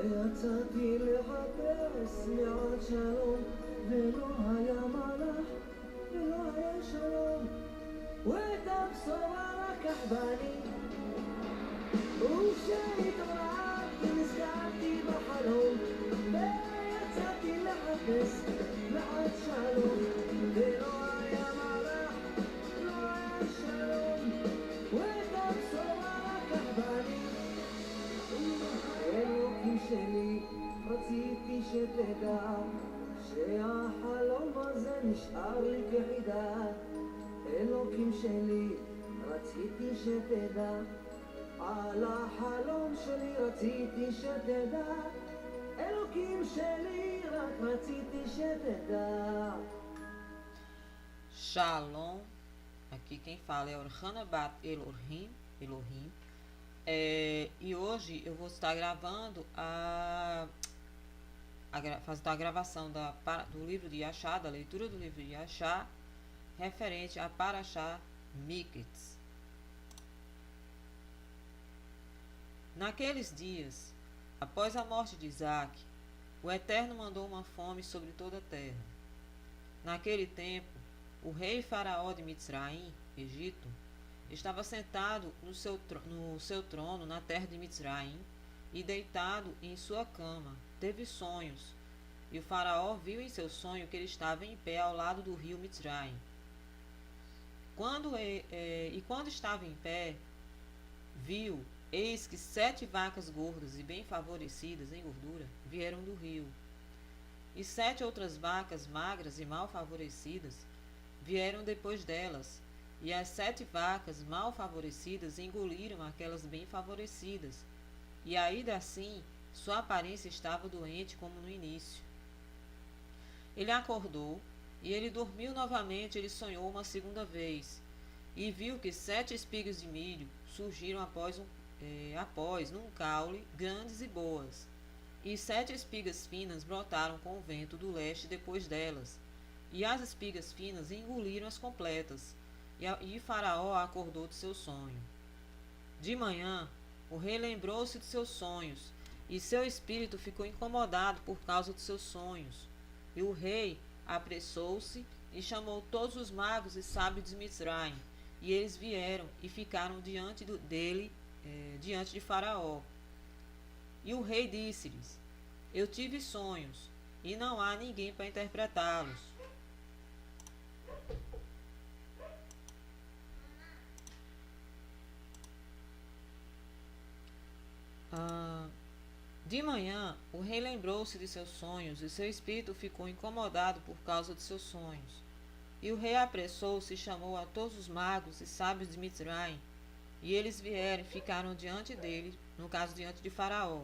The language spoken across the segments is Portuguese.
ויצאתי לחפש מעט שלום, ולא היה מלאך ולא היה שלום, ואת הבשורה לקח בני. וכשהתעוררתי נזכרתי בחלום, ויצאתי לחפש מעט שלום, ולא היה מלאך ולא היה שלום, ואת הבשורה לקח בני. אלוקים שלי, רציתי שתדע שהחלום הזה נשאר לי כחידה. אלוקים שלי, רציתי שתדע על החלום שלי, רציתי שתדע. אלוקים שלי, רק רציתי שתדע. Shalom. Aqui quem fala é Orhana Bat Elohim. E hoje eu vou estar gravando fazendo a gravação do livro de Yashá, da leitura do livro de Yashá, referente a Parashá Miketz. Naqueles dias, após a morte de Isaac, o Eterno mandou uma fome sobre toda a terra. Naquele tempo, o rei Faraó de Mitzraim, Egito, estava sentado no seu trono na terra de Mitzraim e deitado em sua cama. Teve sonhos, e o Faraó viu em seu sonho que ele estava em pé ao lado do rio Mitzraim. Quando estava em pé, viu, eis que 7 vacas gordas e bem favorecidas em gordura vieram do rio, e 7 outras vacas magras e mal favorecidas vieram depois delas, e as 7 vacas mal favorecidas engoliram aquelas bem favorecidas, e ainda assim sua aparência estava doente como no início. Ele acordou, e ele dormiu novamente. Ele sonhou uma segunda vez, e viu que 7 espigas de milho surgiram após num caule, grandes e boas, e 7 espigas finas brotaram com o vento do leste depois delas, e as espigas finas engoliram as completas, e Faraó acordou de seu sonho. De manhã, o rei lembrou-se de seus sonhos, e seu espírito ficou incomodado por causa de seus sonhos. E o rei apressou-se e chamou todos os magos e sábios de Mitzraim, e eles vieram e ficaram diante de Faraó. E o rei disse-lhes: Eu tive sonhos, e não há ninguém para interpretá-los. De manhã, o rei lembrou-se de seus sonhos, e seu espírito ficou incomodado por causa de seus sonhos. E o rei apressou-se e chamou a todos os magos e sábios de Mitzraim, e eles vieram e ficaram diante dele, no caso, diante de Faraó.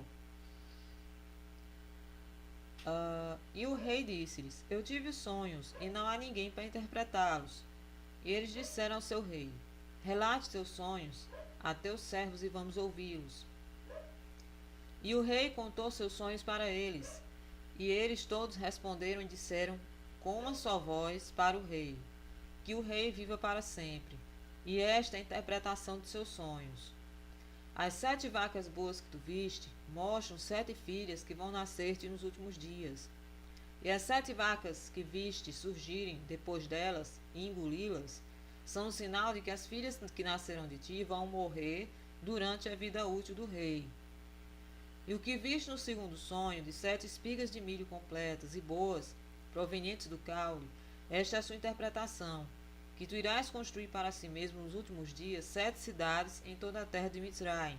E o rei disse-lhes: Eu tive sonhos, e não há ninguém para interpretá-los. E eles disseram ao seu rei: Relate teus sonhos a teus servos e vamos ouvi-los. E o rei contou seus sonhos para eles, e eles todos responderam e disseram com uma só voz para o rei: Que o rei viva para sempre. E esta é a interpretação de seus sonhos. As 7 vacas boas que tu viste mostram 7 filhas que vão nascer-te nos últimos dias. E as 7 vacas que viste surgirem depois delas e engoli-las são um sinal de que as filhas que nasceram de ti vão morrer durante a vida útil do rei. E o que viste no segundo sonho, de 7 espigas de milho completas e boas, provenientes do caule, esta é a sua interpretação, que tu irás construir para si mesmo nos últimos dias 7 cidades em toda a terra de Mitzraim.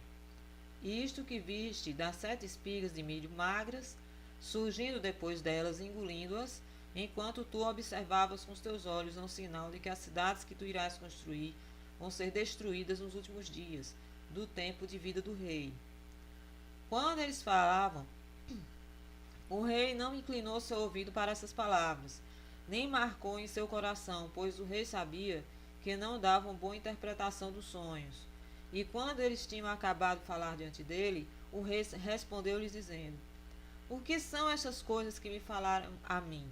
E isto que viste das 7 espigas de milho magras, surgindo depois delas, engolindo-as, enquanto tu observavas com os teus olhos, é um sinal de que as cidades que tu irás construir vão ser destruídas nos últimos dias, do tempo de vida do rei. Quando eles falavam, o rei não inclinou seu ouvido para essas palavras, nem marcou em seu coração, pois o rei sabia que não davam boa interpretação dos sonhos. E quando eles tinham acabado de falar diante dele, o rei respondeu-lhes dizendo: O que são essas coisas que me falaram a mim?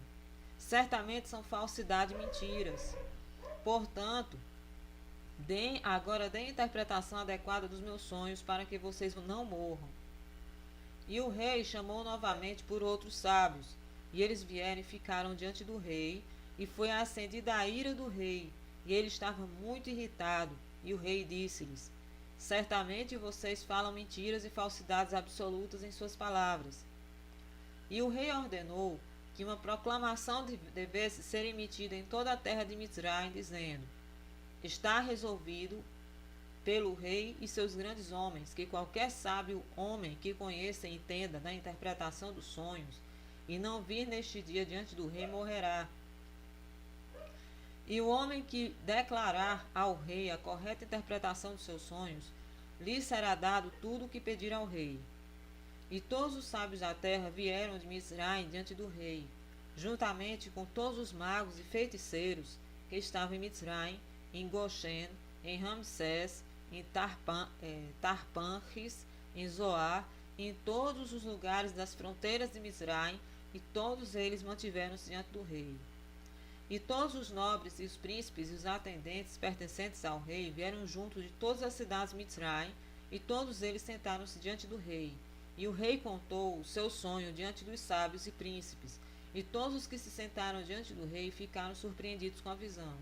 Certamente são falsidade e mentiras. Portanto, deem a interpretação adequada dos meus sonhos, para que vocês não morram. E o rei chamou novamente por outros sábios, e eles vieram e ficaram diante do rei, e foi acendida a ira do rei, e ele estava muito irritado, e o rei disse-lhes: Certamente vocês falam mentiras e falsidades absolutas em suas palavras. E o rei ordenou que uma proclamação devesse ser emitida em toda a terra de Mizraim, dizendo: Está resolvido pelo rei e seus grandes homens, que qualquer sábio homem que conheça e entenda da interpretação dos sonhos, e não vir neste dia diante do rei, morrerá. E o homem que declarar ao rei a correta interpretação dos seus sonhos, lhe será dado tudo o que pedir ao rei. E todos os sábios da terra vieram de Mizraim diante do rei, juntamente com todos os magos e feiticeiros que estavam em Mizraim, em Goshen, em Ramsés, em Tarpanhes, em Zoar, em todos os lugares das fronteiras de Mizraim, e todos eles mantiveram-se diante do rei. E todos os nobres e os príncipes e os atendentes pertencentes ao rei vieram junto de todas as cidades de Mizraim, e todos eles sentaram-se diante do rei. E o rei contou o seu sonho diante dos sábios e príncipes, e todos os que se sentaram diante do rei ficaram surpreendidos com a visão.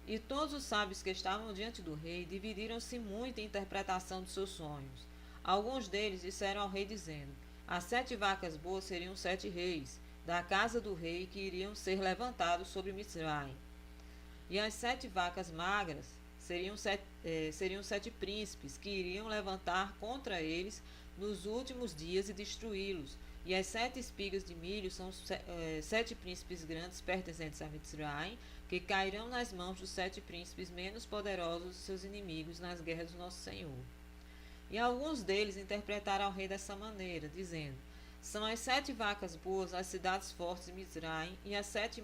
E todos os sábios que estavam diante do rei dividiram-se muito em interpretação dos seus sonhos. Alguns deles disseram ao rei, dizendo: As 7 vacas boas seriam 7 reis da casa do rei que iriam ser levantados sobre Mizraim. E as 7 vacas magras seriam 7 príncipes que iriam levantar contra eles nos últimos dias e destruí-los. E as 7 espigas de milho são 7 príncipes grandes pertencentes a Mizraim, que cairão nas mãos dos 7 príncipes menos poderosos de seus inimigos nas guerras do nosso Senhor. E alguns deles interpretaram ao rei dessa maneira, dizendo: São as 7 vacas boas as cidades fortes de Mizraim, e as 7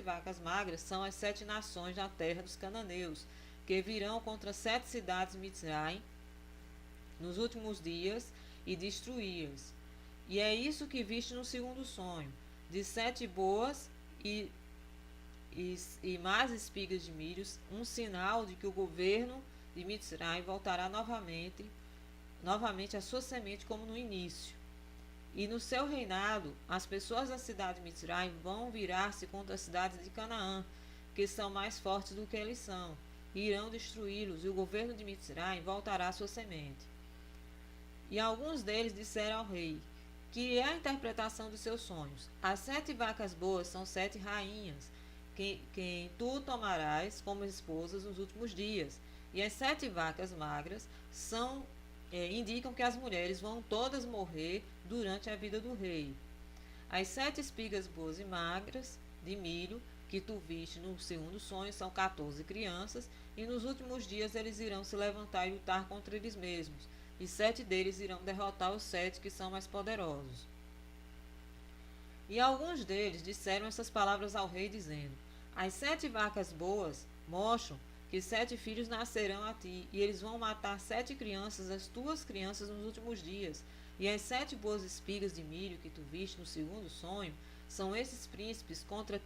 vacas magras são as 7 nações da terra dos cananeus, que virão contra 7 cidades de Mizraim nos últimos dias e destruí-las. E é isso que viste no segundo sonho, de 7 boas e mais espigas de milhos, um sinal de que o governo de Mizraim voltará novamente à sua semente como no início. E no seu reinado, as pessoas da cidade de Mizraim vão virar-se contra as cidades de Canaã, que são mais fortes do que eles são, e irão destruí-los, e o governo de Mizraim voltará à sua semente. E alguns deles disseram ao rei: Que é a interpretação dos seus sonhos? As 7 vacas boas são 7 rainhas, quem tu tomarás como esposas nos últimos dias. E as 7 vacas magras indicam que as mulheres vão todas morrer durante a vida do rei. As 7 espigas boas e magras de milho que tu viste no segundo sonho são 14 crianças, e nos últimos dias eles irão se levantar e lutar contra eles mesmos, e 7 deles irão derrotar os 7 que são mais poderosos. E alguns deles disseram essas palavras ao rei, dizendo: As 7 vacas boas mostram que 7 filhos nascerão a ti, e eles vão matar 7 crianças, as tuas crianças, nos últimos dias. E as 7 boas espigas de milho que tu viste no segundo sonho são esses príncipes contra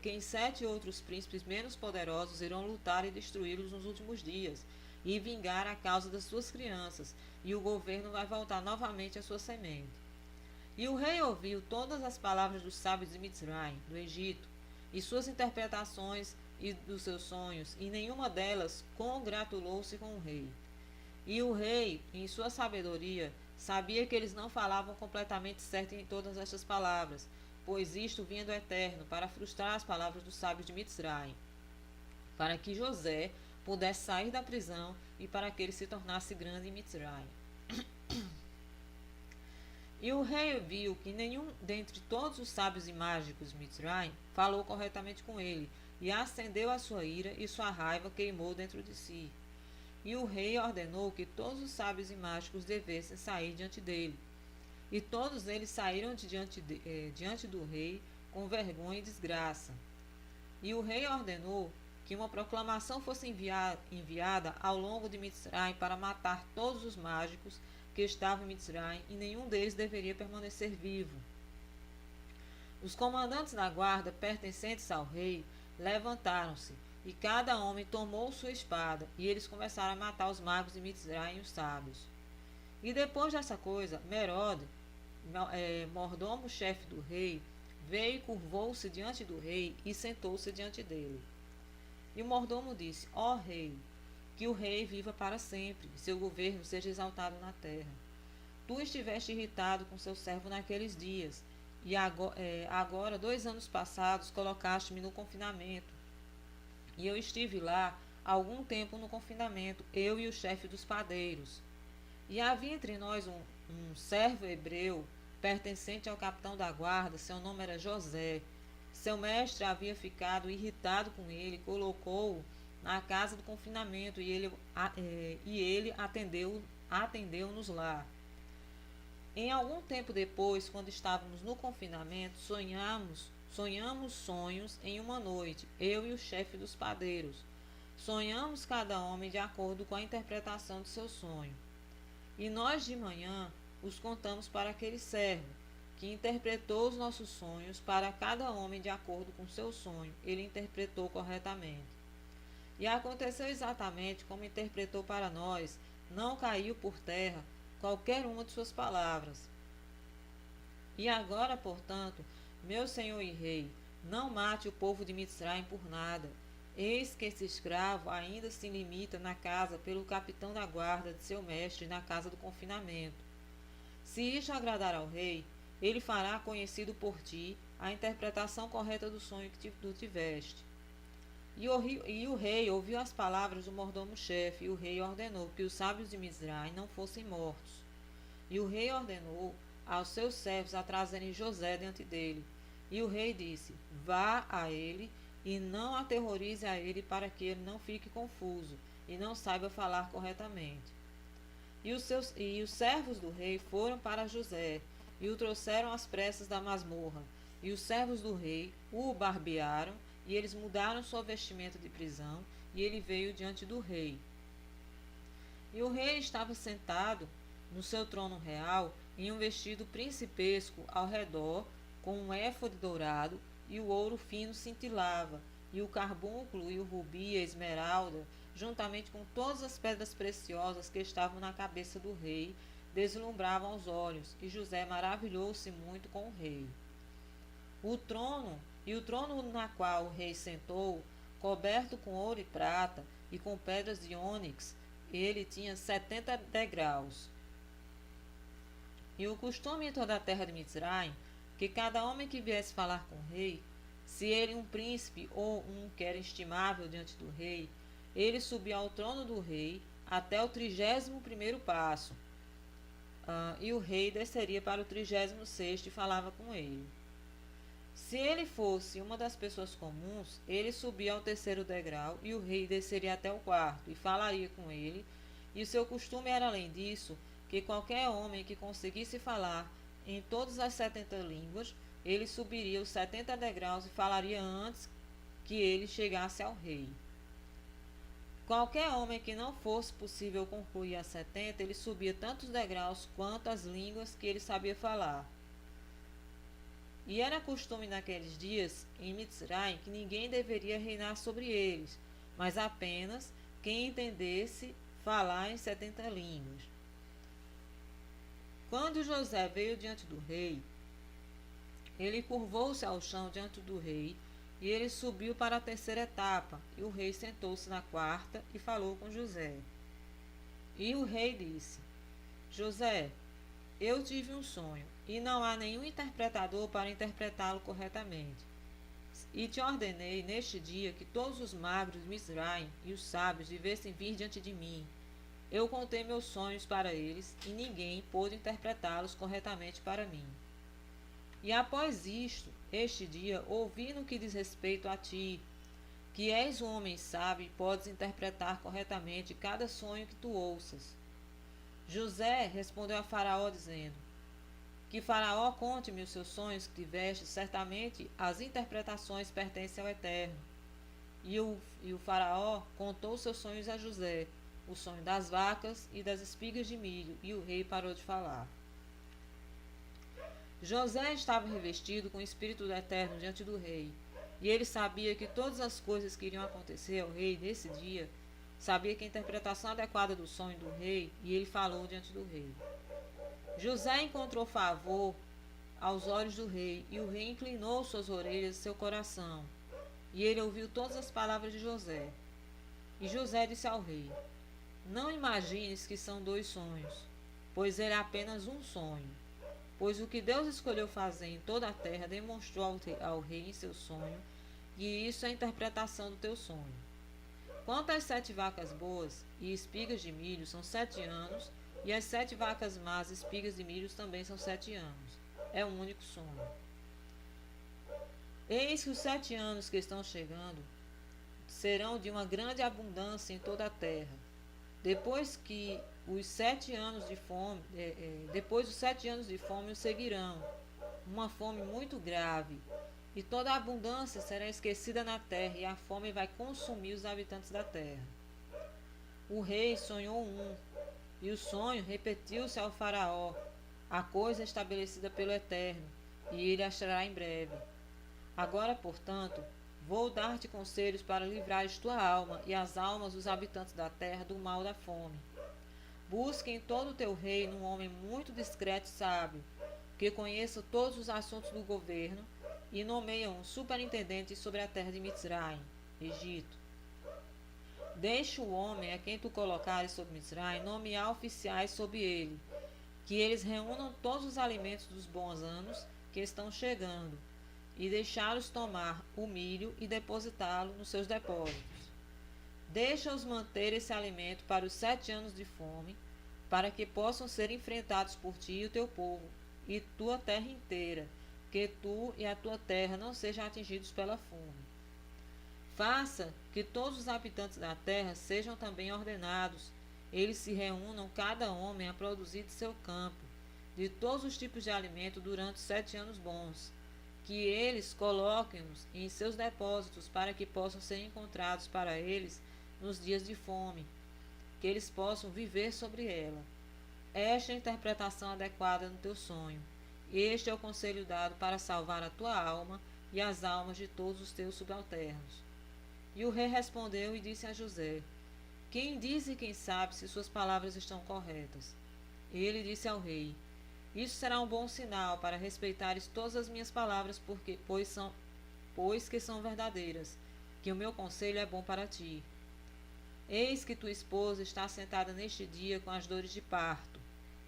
quem 7 outros príncipes menos poderosos irão lutar e destruí-los nos últimos dias, e vingar a causa das suas crianças, e o governo vai voltar novamente à sua semente. E o rei ouviu todas as palavras dos sábios de Mizraim, do Egito, e suas interpretações e dos seus sonhos, e nenhuma delas congratulou-se com o rei. E o rei, em sua sabedoria, sabia que eles não falavam completamente certo em todas estas palavras, pois isto vinha do Eterno, para frustrar as palavras dos sábios de Mizraim, para que José pudesse sair da prisão e para que ele se tornasse grande em Mizraim. E o rei viu que nenhum dentre todos os sábios e mágicos de Mizraim falou corretamente com ele, e acendeu a sua ira, e sua raiva queimou dentro de si. E o rei ordenou que todos os sábios e mágicos devessem sair diante dele. E todos eles saíram diante do rei com vergonha e desgraça. E o rei ordenou que uma proclamação fosse enviada ao longo de Mizraim para matar todos os mágicos que estavam em Mizraim, e nenhum deles deveria permanecer vivo. Os comandantes da guarda pertencentes ao rei levantaram-se, e cada homem tomou sua espada, e eles começaram a matar os magos de Mizraim e os sábios. E depois dessa coisa, Merode, mordomo-chefe do rei, veio e curvou-se diante do rei e sentou-se diante dele. E o mordomo disse: Ó rei, que o rei viva para sempre, e seu governo seja exaltado na terra. Tu estiveste irritado com seu servo naqueles dias, e agora 2 anos passados, colocaste-me no confinamento. E eu estive lá algum tempo no confinamento, eu e o chefe dos padeiros. E havia entre nós um servo hebreu, pertencente ao capitão da guarda, seu nome era José. Seu mestre havia ficado irritado com ele, colocou-o na casa do confinamento, e ele atendeu-nos lá. Em algum tempo depois, quando estávamos no confinamento, sonhamos sonhos em uma noite, eu e o chefe dos padeiros. Sonhamos cada homem de acordo com a interpretação do seu sonho. E nós de manhã os contamos para aquele servo, que interpretou os nossos sonhos para cada homem de acordo com seu sonho. Ele interpretou corretamente. E aconteceu exatamente como interpretou para nós, não caiu por terra qualquer uma de suas palavras. E agora, portanto, meu senhor e rei, não mate o povo de Mitzraim por nada. Eis que esse escravo ainda se limita na casa pelo capitão da guarda de seu mestre na casa do confinamento. Se isto agradar ao rei, ele fará conhecido por ti a interpretação correta do sonho que tu tiveste. E o rei ouviu as palavras do mordomo-chefe, e o rei ordenou que os sábios de Mizraim não fossem mortos. E o rei ordenou aos seus servos a trazerem José diante dele. E o rei disse: Vá a ele e não aterrorize a ele, para que ele não fique confuso e não saiba falar corretamente. E os servos do rei foram para José e o trouxeram às pressas da masmorra. E os servos do rei o barbearam, e eles mudaram sua vestimenta de prisão, e ele veio diante do rei. E o rei estava sentado no seu trono real, em um vestido principesco ao redor, com um éfode dourado, e o ouro fino cintilava, e o carbúnculo e o rubi e a esmeralda, juntamente com todas as pedras preciosas que estavam na cabeça do rei, deslumbravam os olhos, e José maravilhou-se muito com o rei. O trono na qual o rei sentou, coberto com ouro e prata e com pedras de ônix, ele tinha 70 degraus. E o costume em toda a terra de Mizraim, que cada homem que viesse falar com o rei, se ele um príncipe ou um que era estimável diante do rei, ele subia ao trono do rei até o 31º passo, e o rei desceria para o 36º e falava com ele. Se ele fosse uma das pessoas comuns, ele subia ao 3º degrau, e o rei desceria até o 4º e falaria com ele. E o seu costume era, além disso, que qualquer homem que conseguisse falar em todas as 70 línguas, ele subiria os 70 degraus e falaria antes que ele chegasse ao rei. Qualquer homem que não fosse possível concluir as 70, ele subia tantos degraus quanto as línguas que ele sabia falar. E era costume naqueles dias, em Mitzraim, que ninguém deveria reinar sobre eles, mas apenas quem entendesse falar em 70 línguas. Quando José veio diante do rei, ele curvou-se ao chão diante do rei, e ele subiu para a 3ª etapa, e o rei sentou-se na 4ª e falou com José. E o rei disse: José, eu tive um sonho, e não há nenhum interpretador para interpretá-lo corretamente. E te ordenei neste dia que todos os magros de Mizraim e os sábios devessem vir diante de mim. Eu contei meus sonhos para eles, e ninguém pôde interpretá-los corretamente para mim. E após isto, este dia, ouvi no que diz respeito a ti, que és um homem sábio e podes interpretar corretamente cada sonho que tu ouças. José respondeu a Faraó, dizendo: Que Faraó conte-me os seus sonhos que tiveste, certamente as interpretações pertencem ao Eterno. E o Faraó contou seus sonhos a José, o sonho das vacas e das espigas de milho, e o rei parou de falar. José estava revestido com o Espírito do Eterno diante do rei, e ele sabia que todas as coisas que iriam acontecer ao rei nesse dia sabia que a interpretação adequada do sonho do rei, e ele falou diante do rei. José encontrou favor aos olhos do rei, e o rei inclinou suas orelhas e seu coração, e ele ouviu todas as palavras de José. E José disse ao rei: Não imagines que são 2 sonhos, pois ele é apenas um sonho. Pois o que Deus escolheu fazer em toda a terra demonstrou ao rei em seu sonho, e isso é a interpretação do teu sonho. Quanto às 7 vacas boas e espigas de milho, são 7 anos, e as 7 vacas más e espigas de milho também são 7 anos. É um único sonho. Eis que os 7 anos que estão chegando serão de uma grande abundância em toda a terra. Depois os 7 anos de fome o seguirão, uma fome muito grave, e toda a abundância será esquecida na terra, e a fome vai consumir os habitantes da terra. O rei sonhou e o sonho repetiu-se ao faraó, a coisa estabelecida pelo Eterno, e ele achará em breve. Agora, portanto, vou dar-te conselhos para livrares tua alma e as almas dos habitantes da terra do mal da fome. Busque em todo o teu reino um homem muito discreto e sábio, que conheça todos os assuntos do governo, e nomeia um superintendente sobre a terra de Mitzraim, Egito. Deixa o homem a quem tu colocares sobre Mitzraim nomear oficiais sobre ele, que eles reúnam todos os alimentos dos bons anos que estão chegando, e deixá-los tomar o milho e depositá-lo nos seus depósitos. Deixa-os manter esse alimento para os 7 anos de fome, para que possam ser enfrentados por ti e o teu povo, e tua terra inteira, que tu e a tua terra não sejam atingidos pela fome. Faça que todos os habitantes da terra sejam também ordenados, eles se reúnam cada homem a produzir de seu campo, de todos os tipos de alimento durante os 7 anos bons, que eles coloquem-nos em seus depósitos para que possam ser encontrados para eles nos dias de fome, que eles possam viver sobre ela. Esta é a interpretação adequada no teu sonho. Este é o conselho dado para salvar a tua alma e as almas de todos os teus subalternos. E o rei respondeu e disse a José: Quem diz e quem sabe se suas palavras estão corretas? Ele disse ao rei: Isso será um bom sinal para respeitares todas as minhas palavras, pois que são verdadeiras, que o meu conselho é bom para ti. Eis que tua esposa está sentada neste dia com as dores de parto.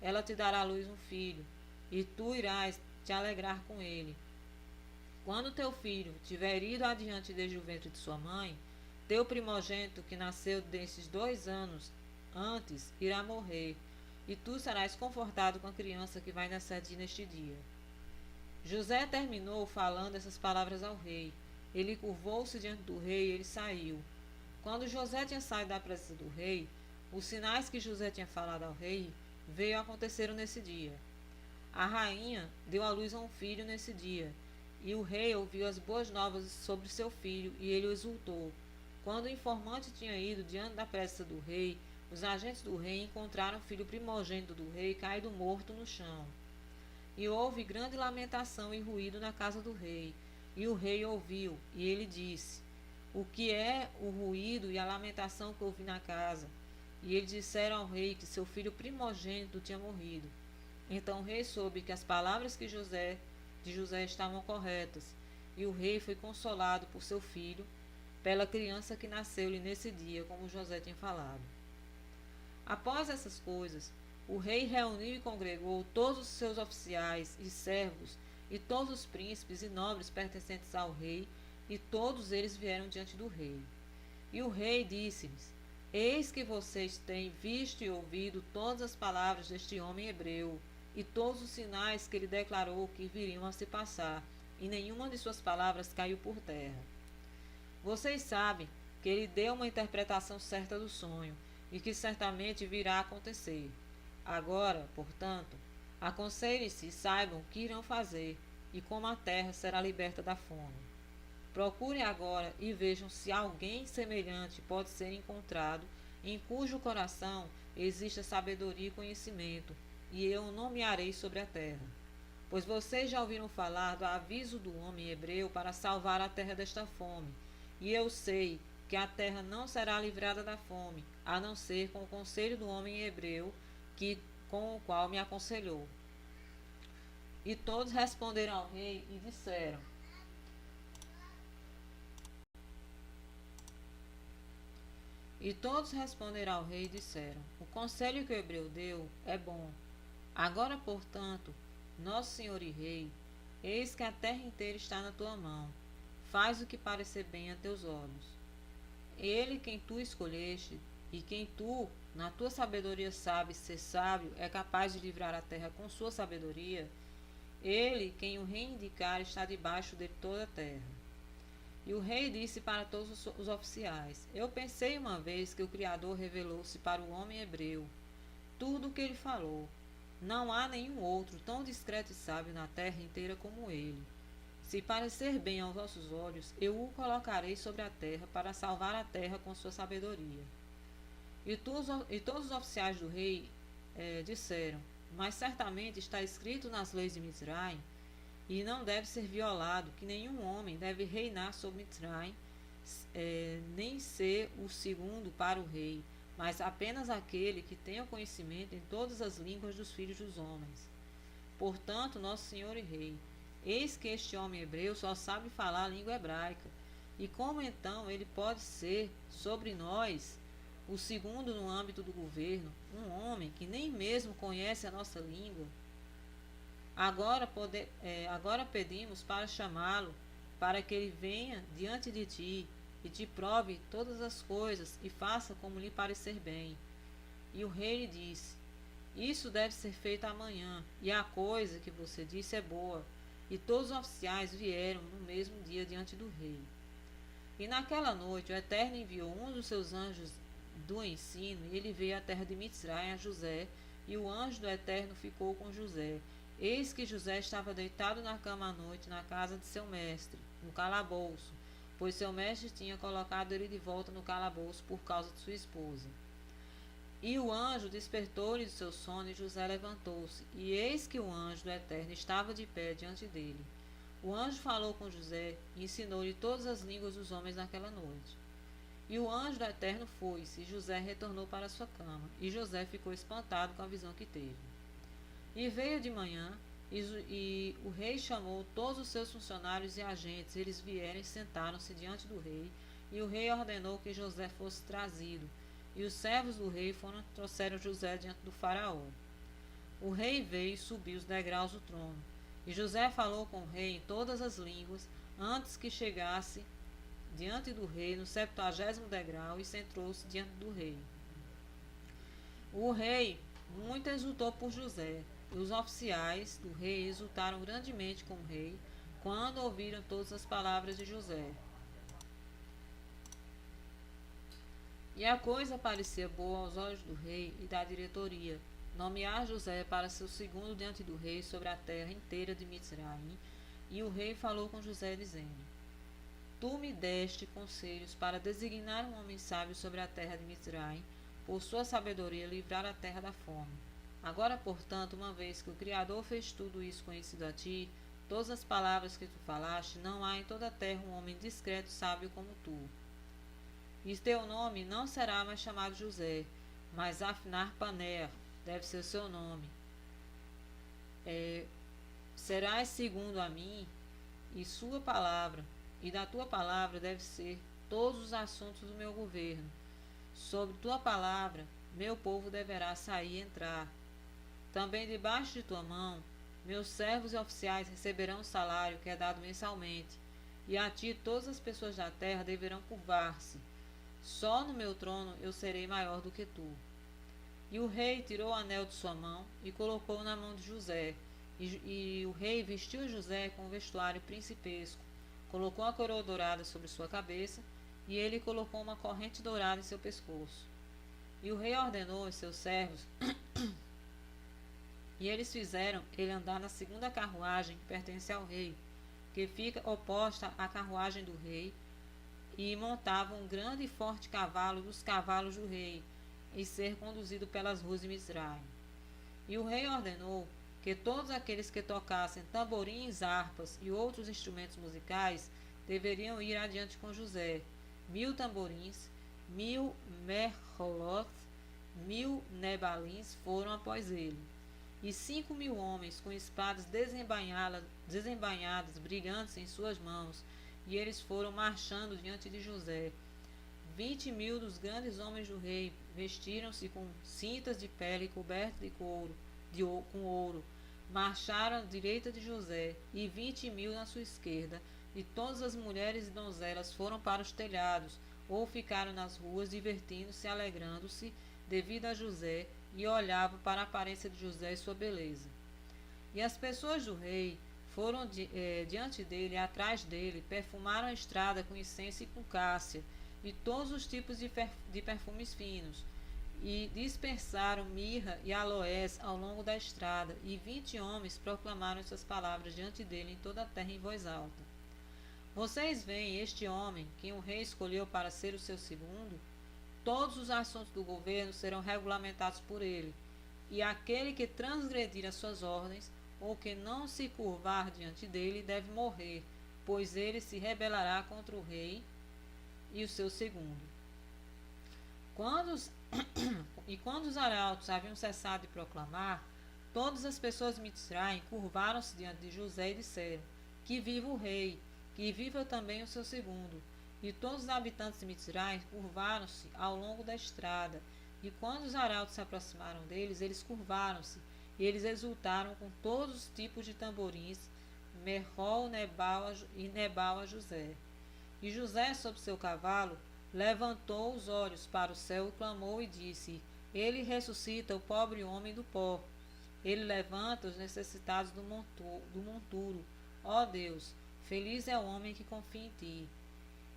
Ela te dará à luz um filho, e tu irás te alegrar com ele. Quando teu filho tiver ido adiante desde o ventre de sua mãe, teu primogênito que nasceu desses 2 anos antes irá morrer, e tu serás confortado com a criança que vai nascer neste dia. José terminou falando essas palavras ao rei. Ele curvou-se diante do rei e ele saiu. Quando José tinha saído da presença do rei, os sinais que José tinha falado ao rei veio a acontecer nesse dia. A rainha deu à luz a um filho nesse dia, e o rei ouviu as boas novas sobre seu filho, e ele exultou. Quando o informante tinha ido diante da presença do rei, os agentes do rei encontraram o filho primogênito do rei caído morto no chão. E houve grande lamentação e ruído na casa do rei. E o rei ouviu, e ele disse: O que é o ruído e a lamentação que ouvi na casa? E eles disseram ao rei que seu filho primogênito tinha morrido. Então o rei soube que as palavras de José estavam corretas, e o rei foi consolado por seu filho, pela criança que nasceu-lhe nesse dia, como José tinha falado. Após essas coisas, o rei reuniu e congregou todos os seus oficiais e servos, e todos os príncipes e nobres pertencentes ao rei, e todos eles vieram diante do rei. E o rei disse-lhes: Eis que vocês têm visto e ouvido todas as palavras deste homem hebreu, e todos os sinais que ele declarou que viriam a se passar, e nenhuma de suas palavras caiu por terra. Vocês sabem que ele deu uma interpretação certa do sonho, e que certamente virá a acontecer. Agora, portanto, aconselhem-se e saibam o que irão fazer, e como a terra será liberta da fome. Procurem agora e vejam se alguém semelhante pode ser encontrado, em cujo coração exista sabedoria e conhecimento, e eu o nomearei sobre a terra. Pois vocês já ouviram falar do aviso do homem hebreu para salvar a terra desta fome, e eu sei que a terra não será livrada da fome, a não ser com o conselho do homem hebreu com o qual me aconselhou. E todos responderam ao rei e disseram: O conselho que o hebreu deu é bom. Agora, portanto, nosso senhor e rei, eis que a terra inteira está na tua mão. Faz o que parecer bem a teus olhos. Ele quem tu escolheste, e quem tu, na tua sabedoria, sabes ser sábio, é capaz de livrar a terra com sua sabedoria. Ele, quem o rei indicar, está debaixo de toda a terra. E o rei disse para todos os oficiais: Eu pensei uma vez que o Criador revelou-se para o homem hebreu tudo o que ele falou. Não há nenhum outro tão discreto e sábio na terra inteira como ele. Se parecer bem aos vossos olhos, eu o colocarei sobre a terra para salvar a terra com sua sabedoria. E todos os oficiais do rei disseram: Mas certamente está escrito nas leis de Mizraim, e não deve ser violado, que nenhum homem deve reinar sobre Mizraim, nem ser o segundo para o rei, mas apenas aquele que tenha conhecimento em todas as línguas dos filhos dos homens. Portanto, nosso Senhor e Rei, eis que este homem hebreu só sabe falar a língua hebraica, e como então ele pode ser sobre nós o segundo no âmbito do governo, um homem que nem mesmo conhece a nossa língua? Agora pedimos para chamá-lo, para que ele venha diante de ti e te prove todas as coisas e faça como lhe parecer bem. E o rei lhe disse: Isso deve ser feito amanhã, e a coisa que você disse é boa. E todos os oficiais vieram no mesmo dia diante do rei. E naquela noite o Eterno enviou um dos seus anjos do ensino, e ele veio à terra de Mitzraim a José, e o anjo do Eterno ficou com José. Eis que José estava deitado na cama à noite na casa de seu mestre, no calabouço, pois seu mestre tinha colocado ele de volta no calabouço por causa de sua esposa. E o anjo despertou-lhe do seu sono, e José levantou-se, e eis que o anjo do Eterno estava de pé diante dele. O anjo falou com José e ensinou-lhe todas as línguas dos homens naquela noite. E o anjo do Eterno foi-se, e José retornou para sua cama, e José ficou espantado com a visão que teve. E veio de manhã, e o rei chamou todos os seus funcionários e agentes. Eles vieram e sentaram-se diante do rei, e o rei ordenou que José fosse trazido. E os servos do rei trouxeram José diante do faraó. O rei veio e subiu os degraus do trono. E José falou com o rei em todas as línguas, antes que chegasse diante do rei no 70º degrau, e sentou-se diante do rei. O rei muito exultou por José, e os oficiais do rei exultaram grandemente com o rei, quando ouviram todas as palavras de José. E a coisa parecia boa aos olhos do rei e da diretoria, nomear José para ser o segundo diante do rei sobre a terra inteira de Mitzraim. E o rei falou com José, dizendo: Tu me deste conselhos para designar um homem sábio sobre a terra de Mitzraim, por sua sabedoria livrar a terra da fome. Agora, portanto, uma vez que o Criador fez tudo isso conhecido a ti, todas as palavras que tu falaste, não há em toda a terra um homem discreto e sábio como tu. E teu nome não será mais chamado José, mas Afnar Paner deve ser o seu nome. Serás segundo a mim e sua palavra, e da tua palavra deve ser todos os assuntos do meu governo. Sobre tua palavra, meu povo deverá sair e entrar. Também debaixo de tua mão, meus servos e oficiais receberão o salário que é dado mensalmente, e a ti todas as pessoas da terra deverão curvar-se. Só no meu trono eu serei maior do que tu. E o rei tirou o anel de sua mão e colocou na mão de José. E o rei vestiu José com um vestuário principesco, colocou a coroa dourada sobre sua cabeça, e ele colocou uma corrente dourada em seu pescoço. E o rei ordenou aos seus servos, e eles fizeram ele andar na segunda carruagem que pertence ao rei, que fica oposta à carruagem do rei, e montava um grande e forte cavalo dos cavalos do rei, e ser conduzido pelas ruas de Mizraim. E o rei ordenou que todos aqueles que tocassem tamborins, harpas e outros instrumentos musicais deveriam ir adiante com José, 1000 tamborins, 1000 mercoloth, 1000 nebalins foram após ele, e 5.000 homens com espadas desembainhadas brilhantes em suas mãos, e eles foram marchando diante de José. 20.000 dos grandes homens do rei vestiram-se com cintas de pele cobertas de couro, com ouro, marcharam à direita de José, e 20.000 na sua esquerda, e todas as mulheres e donzelas foram para os telhados, ou ficaram nas ruas, divertindo-se e alegrando-se devido a José, e olhavam para a aparência de José e sua beleza. E as pessoas do rei foram diante dele e atrás dele, perfumaram a estrada com incenso e com cássia, e todos os tipos de perfumes finos, e dispersaram mirra e aloés ao longo da estrada, e 20 homens proclamaram essas palavras diante dele em toda a terra em voz alta. Vocês veem este homem, que o rei escolheu para ser o seu segundo? Todos os assuntos do governo serão regulamentados por ele, e aquele que transgredir as suas ordens, ou que não se curvar diante dele, deve morrer, pois ele se rebelará contra o rei e o seu segundo. Quando os arautos haviam cessado de proclamar, todas as pessoas de Mitzraim curvaram-se diante de José e disseram: Que viva o rei, que viva também o seu segundo. E todos os habitantes de Mitzraim curvaram-se ao longo da estrada. E quando os arautos se aproximaram deles, eles curvaram-se, e eles exultaram com todos os tipos de tamborins, Merrol e Nebal a José. E José, sob seu cavalo, levantou os olhos para o céu, clamou e disse: Ele ressuscita o pobre homem do pó. Ele levanta os necessitados do monturo. Ó Deus, feliz é o homem que confia em ti.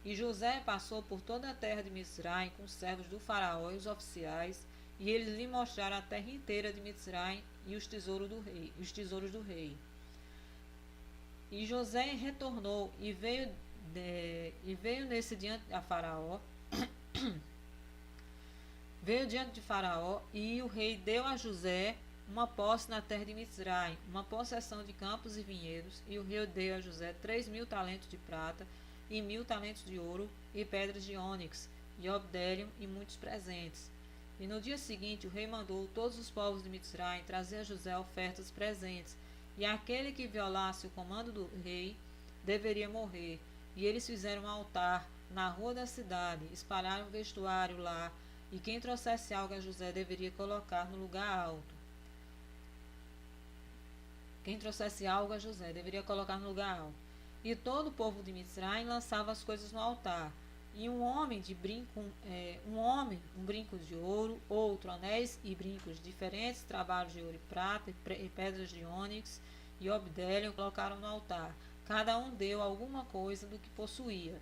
E José passou por toda a terra de Mitzraim com os servos do faraó e os oficiais, e eles lhe mostraram a terra inteira de Mitzraim e os tesouros do rei. E José retornou e veio nesse diante a Faraó. Veio diante de Faraó, e o rei deu a José uma posse na terra de Mitzraim, uma possessão de campos e vinhedos, e o rei deu a José 3.000 talentos de prata, e 1.000 talentos de ouro, e pedras de ônix, e obdélium, e muitos presentes. E no dia seguinte o rei mandou todos os povos de Mitzraim trazer a José ofertas presentes, e aquele que violasse o comando do rei deveria morrer. E eles fizeram um altar na rua da cidade, espalharam um vestuário lá, e quem trouxesse algo a José deveria colocar no lugar alto. Quem trouxesse algo a José deveria colocar no lugar alto. E todo o povo de Mitzraim lançava as coisas no altar. E um brinco de ouro, outro anéis e brincos diferentes, trabalhos de ouro e prata, e pedras de ônix e obdélium colocaram no altar. Cada um deu alguma coisa do que possuía.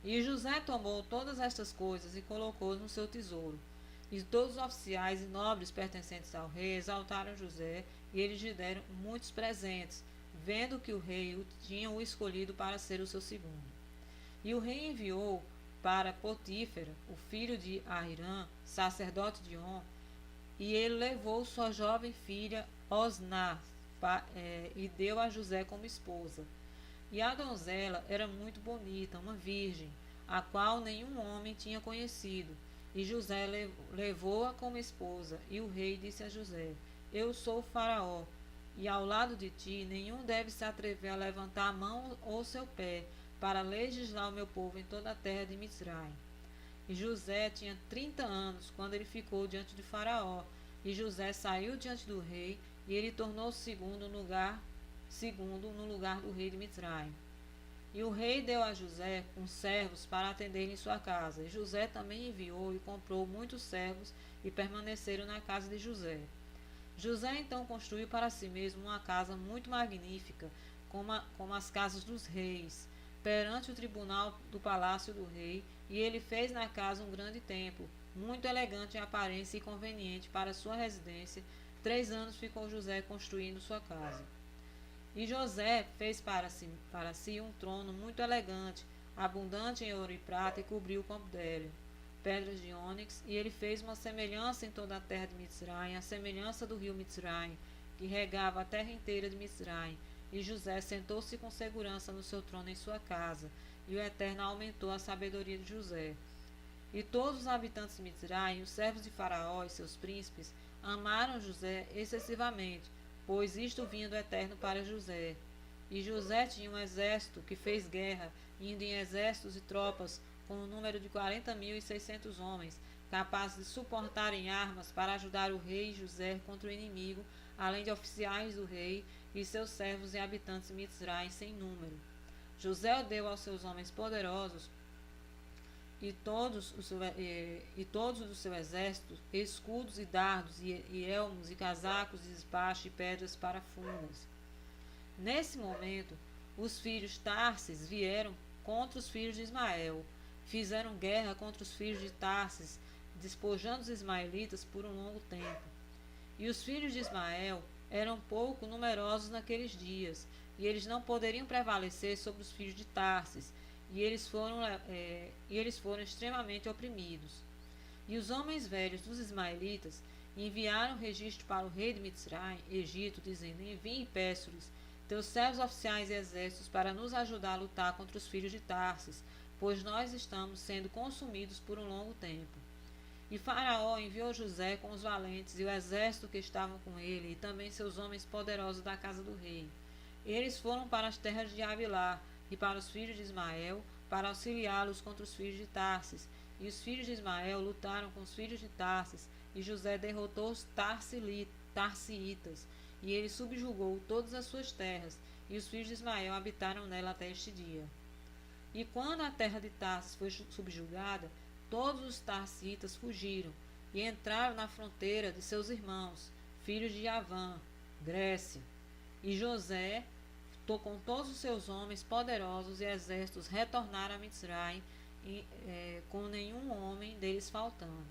E José tomou todas estas coisas e colocou no seu tesouro. E todos os oficiais e nobres pertencentes ao rei exaltaram José, e eles lhe deram muitos presentes, vendo que o rei tinha o escolhido para ser o seu segundo. E o rei enviou para Potífera, o filho de Ahirã, sacerdote de On, e ele levou sua jovem filha Osná, e deu a José como esposa. E a donzela era muito bonita, uma virgem, a qual nenhum homem tinha conhecido. E José levou-a como esposa, e o rei disse a José: Eu sou o faraó, e ao lado de ti nenhum deve se atrever a levantar a mão ou seu pé, para legislar o meu povo em toda a terra de Mitzraim. E José tinha 30 anos, quando ele ficou diante de faraó. E José saiu diante do rei, e ele tornou-se segundo no lugar do rei de Mitzraim. E o rei deu a José com servos para atender em sua casa. E José também enviou e comprou muitos servos, e permaneceram na casa de José. José então construiu para si mesmo uma casa muito magnífica, como as casas dos reis, perante o tribunal do palácio do rei, e ele fez na casa um grande templo, muito elegante em aparência e conveniente para sua residência. 3 anos ficou José construindo sua casa. E José fez para si um trono muito elegante, abundante em ouro e prata, e cobriu com obdélium, pedras de ônix, e ele fez uma semelhança em toda a terra de Mitzraim, a semelhança do rio Mitzraim, que regava a terra inteira de Mitzraim, E José sentou-se com segurança no seu trono em sua casa, e o Eterno aumentou a sabedoria de José. E todos os habitantes de Mitzrayim, os servos de Faraó e seus príncipes, amaram José excessivamente, pois isto vinha do Eterno para José. E José tinha um exército que fez guerra, indo em exércitos e tropas, com um número de 40.600 homens, capazes de suportarem armas para ajudar o rei José contra o inimigo, além de oficiais do rei e seus servos e habitantes de Mitzrayim sem número. José deu aos seus homens poderosos e todos do seu exército escudos e dardos e elmos e casacos de despacho e pedras para fundas. Nesse momento, os filhos Tarsis vieram contra os filhos de Ismael, fizeram guerra contra os filhos de Tarsis, despojando os ismaelitas por um longo tempo. E os filhos de Ismael eram pouco numerosos naqueles dias, e eles não poderiam prevalecer sobre os filhos de Tarsis, e eles foram extremamente oprimidos. E os homens velhos dos ismaelitas enviaram registro para o rei de Mitzrayim, Egito, dizendo: envie e peço-lhes teus servos oficiais e exércitos para nos ajudar a lutar contra os filhos de Tarsis, pois nós estamos sendo consumidos por um longo tempo. E Faraó enviou José com os valentes e o exército que estavam com ele, e também seus homens poderosos da casa do rei. Eles foram para as terras de Avilá e para os filhos de Ismael, para auxiliá-los contra os filhos de Tarsis. E os filhos de Ismael lutaram com os filhos de Tarsis, e José derrotou os tarsiitas, e ele subjugou todas as suas terras, e os filhos de Ismael habitaram nela até este dia. E quando a terra de Tarsis foi subjugada, todos os tarsitas fugiram e entraram na fronteira de seus irmãos, filhos de Javã, Grécia. E José, com todos os seus homens poderosos e exércitos, retornaram a Mitzrayim, com nenhum homem deles faltando.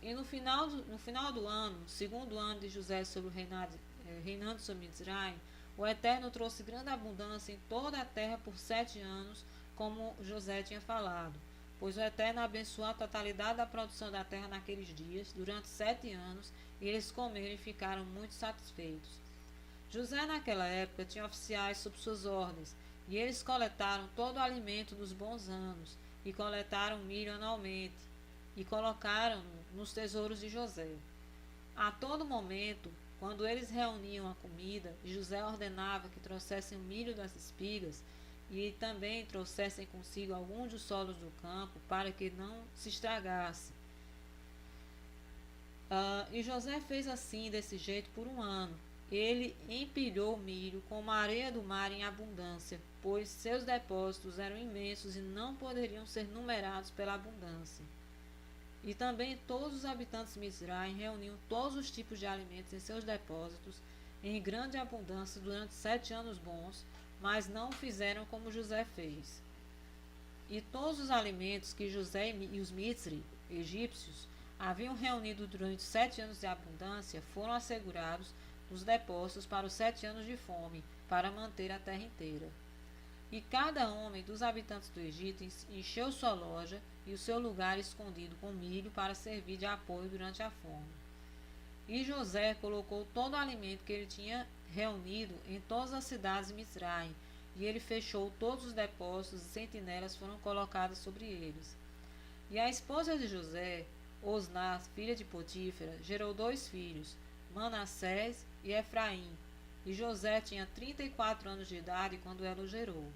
E no final do ano, segundo ano de José sobre reinando sobre Mitzrayim, o Eterno trouxe grande abundância em toda a terra por 7 anos, como José tinha falado. Pois o Eterno abençoou a totalidade da produção da terra naqueles dias, durante 7 anos, e eles comeram e ficaram muito satisfeitos. José naquela época tinha oficiais sob suas ordens, e eles coletaram todo o alimento dos bons anos, e coletaram milho anualmente, e colocaram-no nos tesouros de José. A todo momento, quando eles reuniam a comida, José ordenava que trouxessem o milho das espigas e também trouxessem consigo alguns dos solos do campo para que não se estragasse. E José fez assim, desse jeito, por um ano. Ele empilhou o milho como a areia do mar em abundância, pois seus depósitos eram imensos e não poderiam ser numerados pela abundância. E também todos os habitantes de Mitzrayim reuniam todos os tipos de alimentos em seus depósitos em grande abundância durante 7 anos bons, mas não fizeram como José fez. E todos os alimentos que José e os Mitzri, egípcios, haviam reunido durante 7 anos de abundância foram assegurados nos depósitos para os 7 anos de fome, para manter a terra inteira. E cada homem dos habitantes do Egito encheu sua loja e o seu lugar escondido com milho para servir de apoio durante a fome. E José colocou todo o alimento que ele tinha reunido em todas as cidades de Mitzrayim, e ele fechou todos os depósitos e sentinelas foram colocadas sobre eles. E a esposa de José, Osná, filha de Potífera, gerou 2 filhos, Manassés e Efraim. E José tinha 34 anos de idade quando ela o gerou.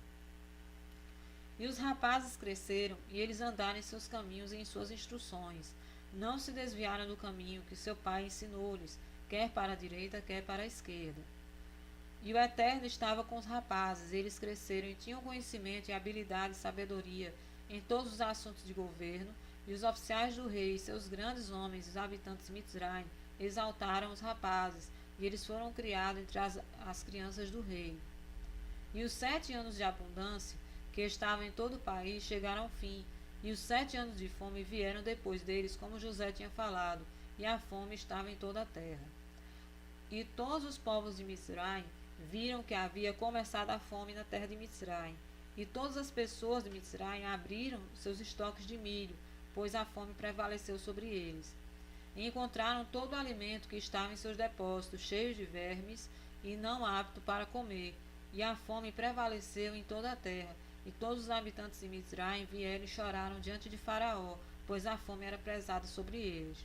E os rapazes cresceram, e eles andaram em seus caminhos e em suas instruções. Não se desviaram do caminho que seu pai ensinou-lhes, quer para a direita, quer para a esquerda. E o Eterno estava com os rapazes, eles cresceram e tinham conhecimento e habilidade e sabedoria em todos os assuntos de governo, e os oficiais do rei, seus grandes homens, os habitantes de Mitzrayim, exaltaram os rapazes, e eles foram criados entre as crianças do rei. E os 7 anos de abundância, que estavam em todo o país, chegaram ao fim, e os 7 anos de fome vieram depois deles, como José tinha falado, e a fome estava em toda a terra. E todos os povos de Mitzrayim viram que havia começado a fome na terra de Mitzrayim, e todas as pessoas de Mitzrayim abriram seus estoques de milho, pois a fome prevaleceu sobre eles. e encontraram todo o alimento que estava em seus depósitos, cheio de vermes e não apto para comer. E a fome prevaleceu em toda a terra. E todos os habitantes de Mitzraim vieram e choraram diante de Faraó, pois a fome era pesada sobre eles.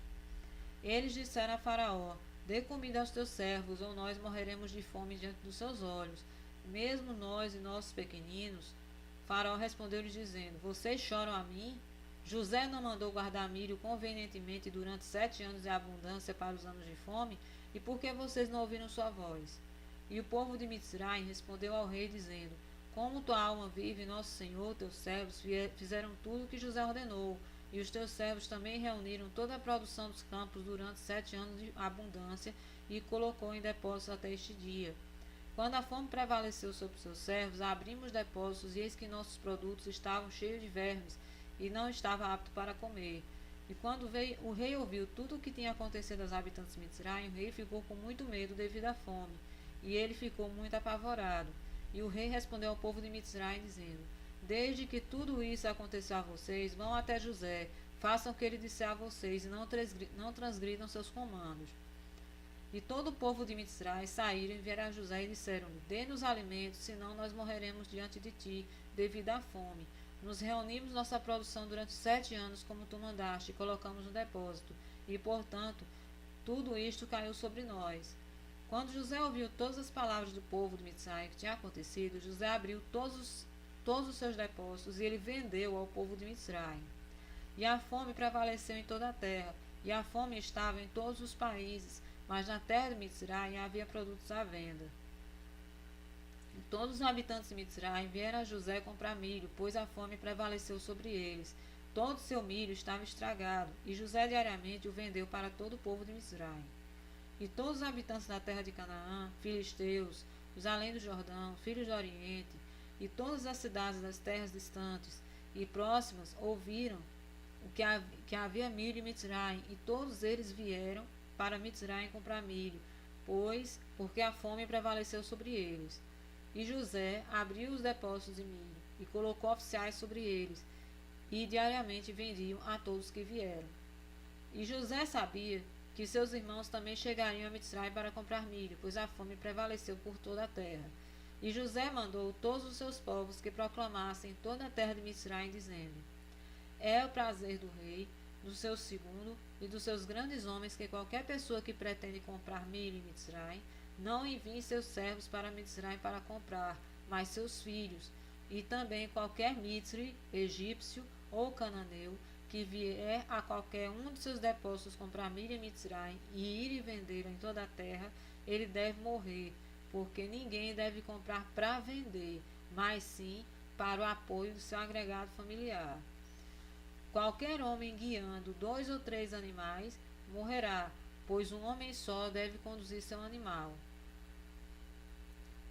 Eles disseram a Faraó: dê comida aos teus servos, ou nós morreremos de fome diante dos seus olhos, mesmo nós e nossos pequeninos. Faraó respondeu-lhes dizendo: vocês choram a mim? José não mandou guardar milho convenientemente durante 7 anos de abundância para os anos de fome? E por que vocês não ouviram sua voz? E o povo de Mitzraim respondeu ao rei, dizendo: como tua alma vive, nosso senhor, teus servos fizeram tudo o que José ordenou, e os teus servos também reuniram toda a produção dos campos durante 7 anos de abundância, e colocou em depósitos até este dia. Quando a fome prevaleceu sobre seus servos, abrimos depósitos, e eis que nossos produtos estavam cheios de vermes, e não estava apto para comer. E quando o rei ouviu tudo o que tinha acontecido aos habitantes de Mitzraim, o rei ficou com muito medo devido à fome, e ele ficou muito apavorado. E o rei respondeu ao povo de Mitzraim, dizendo: desde que tudo isso aconteceu a vocês, vão até José, façam o que ele disser a vocês, e não transgridam seus comandos. E todo o povo de Mitzraim saíram e vieram a José e disseram-lhe: dê-nos alimentos, senão nós morreremos diante de ti, devido à fome. Nos reunimos nossa produção durante 7 anos, como tu mandaste, e colocamos no depósito, e, portanto, tudo isto caiu sobre nós. Quando José ouviu todas as palavras do povo de Mitzraim que tinha acontecido, José abriu todos os seus depósitos, e ele vendeu ao povo de Mitzraim. E a fome prevaleceu em toda a terra, e a fome estava em todos os países, mas na terra de Mitzraim havia produtos à venda. E todos os habitantes de Mitzraim vieram a José comprar milho, pois a fome prevaleceu sobre eles. Todo o seu milho estava estragado, e José diariamente o vendeu para todo o povo de Mitzraim. E todos os habitantes da terra de Canaã, filisteus, os além do Jordão, filhos do Oriente, e todas as cidades das terras distantes e próximas ouviram que havia milho em Mitzraim, e todos eles vieram para Mitzraim comprar milho, porque a fome prevaleceu sobre eles. E José abriu os depósitos de milho, e colocou oficiais sobre eles, e diariamente vendiam a todos que vieram. E José sabia que seus irmãos também chegariam a Mitzraim para comprar milho, pois a fome prevaleceu por toda a terra. E José mandou todos os seus povos que proclamassem em toda a terra de Mitzraim, dizendo: é o prazer do rei, do seu segundo e dos seus grandes homens que qualquer pessoa que pretende comprar milho em Mitzraim não envie seus servos para Mitzraim para comprar, mas seus filhos, e também qualquer mitzri, egípcio ou cananeu, que vier a qualquer um de seus depósitos comprar milho em Mitzraim e ir e vendê-lo em toda a terra, ele deve morrer, porque ninguém deve comprar para vender, mas sim para o apoio do seu agregado familiar. Qualquer homem guiando 2 ou 3 animais morrerá, pois um homem só deve conduzir seu animal.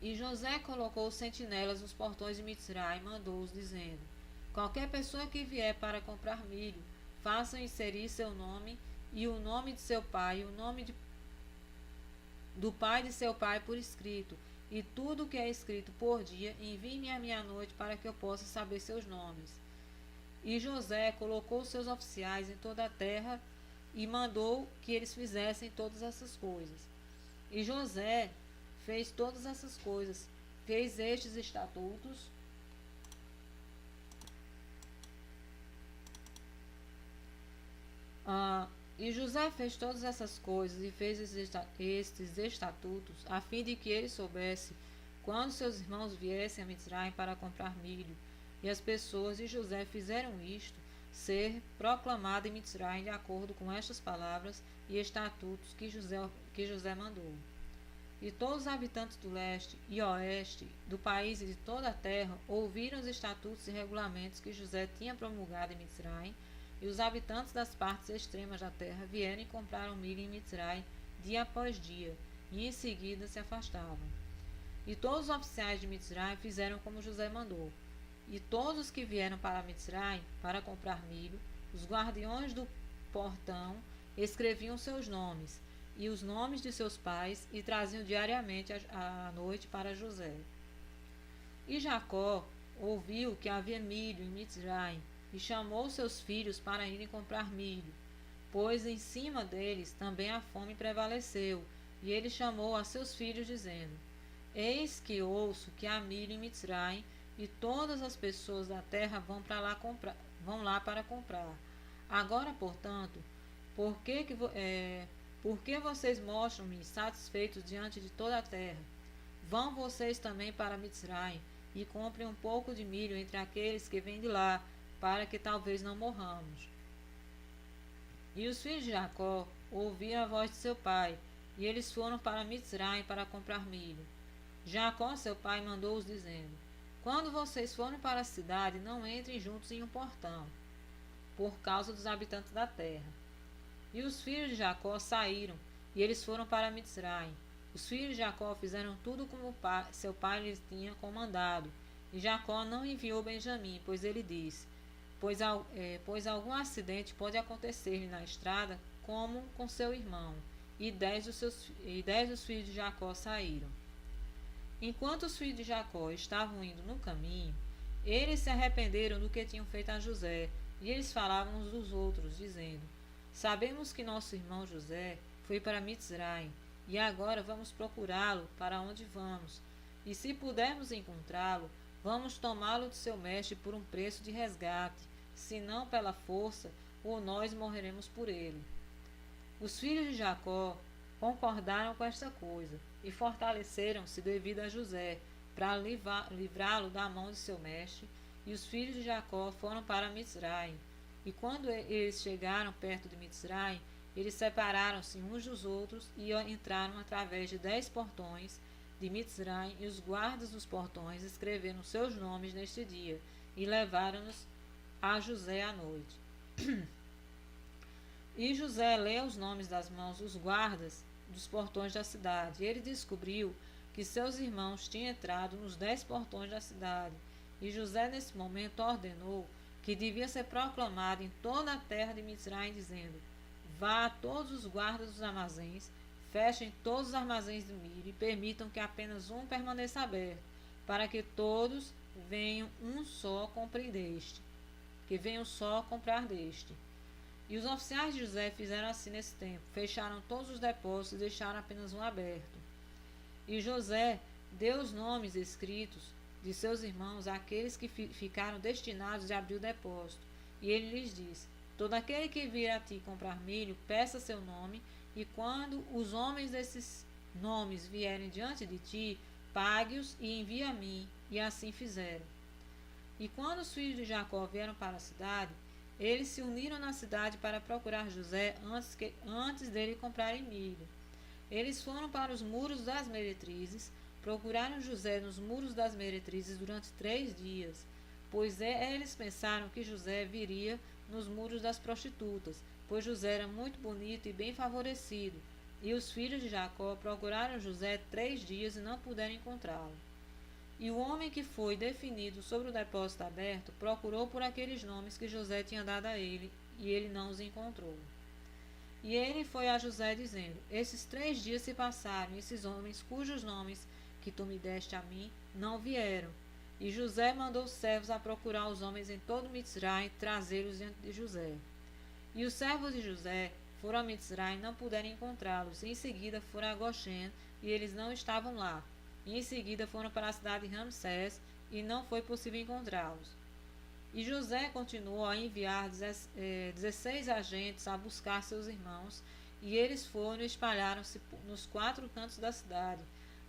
E José colocou sentinelas nos portões de Mitzraim e mandou-os, dizendo: qualquer pessoa que vier para comprar milho, façam inserir seu nome e o nome de seu pai, e o nome do pai de seu pai por escrito, e tudo o que é escrito por dia, envie-me à meia-noite para que eu possa saber seus nomes. E José colocou seus oficiais em toda a terra e mandou que eles fizessem todas essas coisas. E José fez todas essas coisas, fez estes estatutos e José fez todas essas coisas e fez estes estatutos, a fim de que ele soubesse quando seus irmãos viessem a Mitzraim para comprar milho. E as pessoas de José fizeram isto ser proclamado em Mitzraim de acordo com estas palavras e estatutos que José mandou. E todos os habitantes do leste e oeste do país e de toda a terra ouviram os estatutos e regulamentos que José tinha promulgado em Mitzraim, e os habitantes das partes extremas da terra vieram e compraram milho em Mitzraim dia após dia, e em seguida se afastavam. E todos os oficiais de Mitzraim fizeram como José mandou. E todos os que vieram para Mitzraim para comprar milho, os guardiões do portão escreviam seus nomes e os nomes de seus pais e traziam diariamente à noite para José. E Jacó ouviu que havia milho em Mitzraim e chamou seus filhos para irem comprar milho. pois em cima deles também a fome prevaleceu. E ele chamou a seus filhos, dizendo: Eis que ouço que há milho em Mitzraim, e todas as pessoas da terra vão lá para comprar. Agora, portanto, por que vocês mostram-me insatisfeitos diante de toda a terra? Vão vocês também para Mitzraim, e comprem um pouco de milho entre aqueles que vêm de lá, para que talvez não morramos. E os filhos de Jacó ouviram a voz de seu pai, e eles foram para Mitzraim para comprar milho. Jacó, seu pai, mandou-os dizendo: Quando vocês forem para a cidade, não entrem juntos em um portão, por causa dos habitantes da terra. E os filhos de Jacó saíram, e eles foram para Mitzraim. Os filhos de Jacó fizeram tudo como seu pai lhes tinha comandado. E Jacó não enviou Benjamim, pois ele disse: Pois algum acidente pode acontecer-lhe na estrada, como com seu irmão. E 10 dos filhos de Jacó saíram. Enquanto os filhos de Jacó estavam indo no caminho, eles se arrependeram do que tinham feito a José, e eles falavam uns dos outros, dizendo: Sabemos que nosso irmão José foi para Mitzraim, e agora vamos procurá-lo para onde vamos. E se pudermos encontrá-lo, vamos tomá-lo de seu mestre por um preço de resgate, se não pela força, ou nós morreremos por ele. Os filhos de Jacó concordaram com esta coisa, e fortaleceram-se devido a José, para livrá-lo da mão de seu mestre, e os filhos de Jacó foram para Mitzraim. E quando eles chegaram perto de Mitzraim, eles separaram-se uns dos outros e entraram através de 10 portões de Mitzraim, e os guardas dos portões escreveram seus nomes neste dia, e levaram-nos a José à noite. E José leu os nomes das mãos dos guardas dos portões da cidade, e ele descobriu que seus irmãos tinham entrado nos 10 portões da cidade. E José, nesse momento, ordenou que devia ser proclamado em toda a terra de Mitzraim, dizendo: Vá a todos os guardas dos armazéns, fechem todos os armazéns de milho e permitam que apenas um permaneça aberto, para que todos venham só comprar deste. E os oficiais de José fizeram assim nesse tempo, fecharam todos os depósitos e deixaram apenas um aberto. E José deu os nomes escritos de seus irmãos àqueles que ficaram destinados de abrir o depósito. E ele lhes disse: Todo aquele que vir a ti comprar milho, peça seu nome, e quando os homens desses nomes vierem diante de ti, pague-os e envie a mim. E assim fizeram. E quando os filhos de Jacó vieram para a cidade, eles se uniram na cidade para procurar José antes dele comprarem milho. Eles foram para os muros das meretrizes, procuraram José nos muros das meretrizes durante 3 dias, pois eles pensaram que José viria nos muros das prostitutas, pois José era muito bonito e bem favorecido. E os filhos de Jacó procuraram José 3 dias e não puderam encontrá-lo. E o homem que foi definido sobre o depósito aberto procurou por aqueles nomes que José tinha dado a ele, e ele não os encontrou. E ele foi a José dizendo: Esses 3 dias se passaram, e esses homens cujos nomes que tu me deste a mim não vieram. E José mandou servos a procurar os homens em todo Mitzraim e trazê-los diante de José. E os servos de José foram a Mitzraim e não puderam encontrá-los. E em seguida foram a Goshen, e eles não estavam lá. E em seguida foram para a cidade de Ramsés, e não foi possível encontrá-los. E José continuou a enviar 16 agentes a buscar seus irmãos, e eles foram e espalharam-se nos 4 cantos da cidade.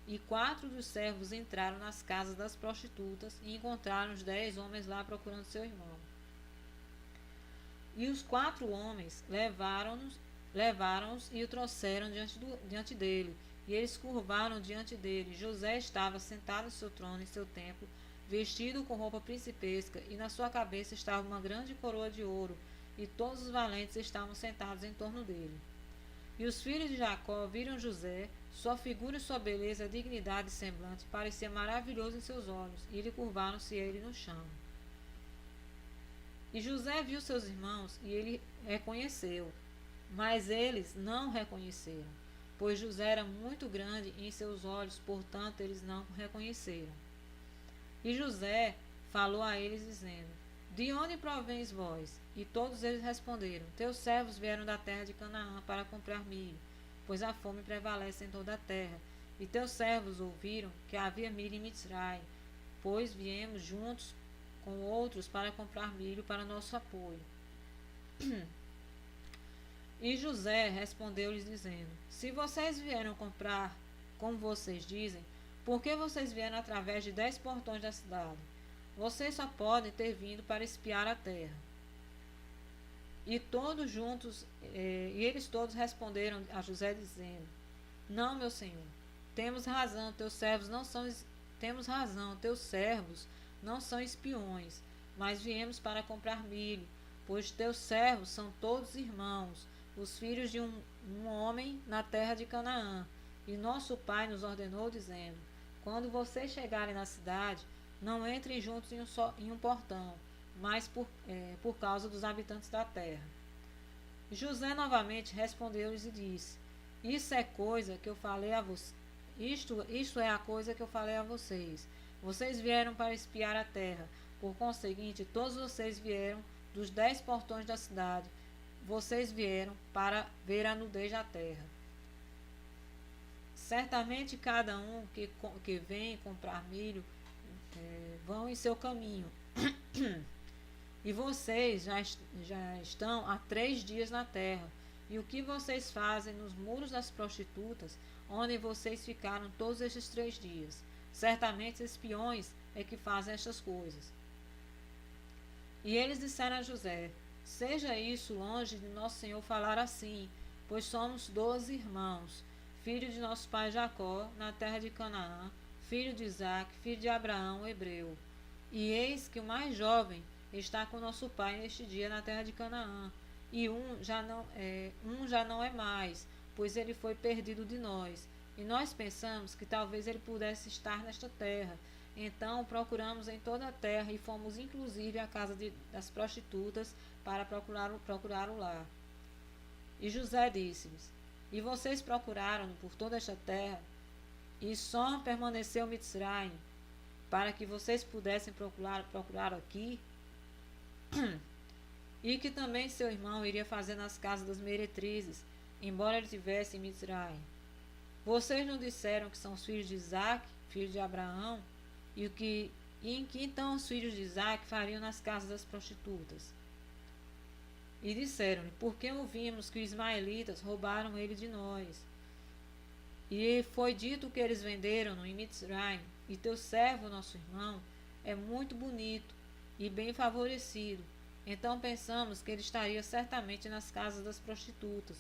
E 4 dos servos entraram nas casas das prostitutas e encontraram os 10 homens lá procurando seu irmão. E os 4 homens levaram-os e o trouxeram diante dele. E eles curvaram diante dele. José estava sentado em seu trono em seu templo, vestido com roupa principesca, e na sua cabeça estava uma grande coroa de ouro, e todos os valentes estavam sentados em torno dele. E os filhos de Jacó viram José, sua figura e sua beleza, dignidade e semblante parecia maravilhoso em seus olhos, e lhe curvaram-se ele no chão. E José viu seus irmãos, e ele reconheceu, mas eles não o reconheceram, pois José era muito grande em seus olhos, portanto eles não o reconheceram. E José falou a eles, dizendo: de onde provéns vós? E todos eles responderam: teus servos vieram da terra de Canaã para comprar milho, pois a fome prevalece em toda a terra. E teus servos ouviram que havia milho em Mitzrai, pois viemos juntos com outros para comprar milho para nosso apoio. E José respondeu-lhes dizendo: se vocês vieram comprar, como vocês dizem, por que vocês vieram através de 10 portões da cidade? Vocês só podem ter vindo para espiar a terra. E todos juntos, eles todos responderam a José dizendo: não, meu senhor, temos razão, teus servos não são espiões, mas viemos para comprar milho, pois teus servos são todos irmãos, os filhos de um homem na terra de Canaã. E nosso pai nos ordenou dizendo: quando vocês chegarem na cidade, não entrem juntos em um portão, mas por causa dos habitantes da terra. José novamente respondeu-lhes e disse: Isso é coisa que eu falei a vocês. Isto é a coisa que eu falei a vocês. Vocês vieram para espiar a terra. Por conseguinte, todos vocês vieram dos 10 portões da cidade. Vocês vieram para ver a nudez da terra. Certamente cada um que vem comprar milho vão em seu caminho. E vocês já estão há 3 dias na terra. E o que vocês fazem nos muros das prostitutas, onde vocês ficaram todos estes 3 dias? Certamente espiões é que fazem estas coisas. E eles disseram a José: seja isso longe de nosso senhor falar assim, pois somos 12 irmãos, filho de nosso pai Jacó, na terra de Canaã, filho de Isaque, filho de Abraão, hebreu. E eis que o mais jovem está com nosso pai neste dia na terra de Canaã, e um já não é mais, pois ele foi perdido de nós. E nós pensamos que talvez ele pudesse estar nesta terra. Então procuramos em toda a terra e fomos inclusive à casa das prostitutas para procurar o lar. E José disse-lhes: e vocês procuraram por toda esta terra, e só permaneceu Mitzraim, para que vocês pudessem procurar aqui? E que também seu irmão iria fazer nas casas das meretrizes, embora ele estivesse em Mitzraim. Vocês não disseram que são os filhos de Isaque, filho de Abraão? E em que então os filhos de Isaque fariam nas casas das prostitutas? E disseram-lhe: porque ouvimos que os ismaelitas roubaram ele de nós. E foi dito que eles venderam-no em Mitzraim, e teu servo, nosso irmão, é muito bonito e bem favorecido. Então pensamos que ele estaria certamente nas casas das prostitutas.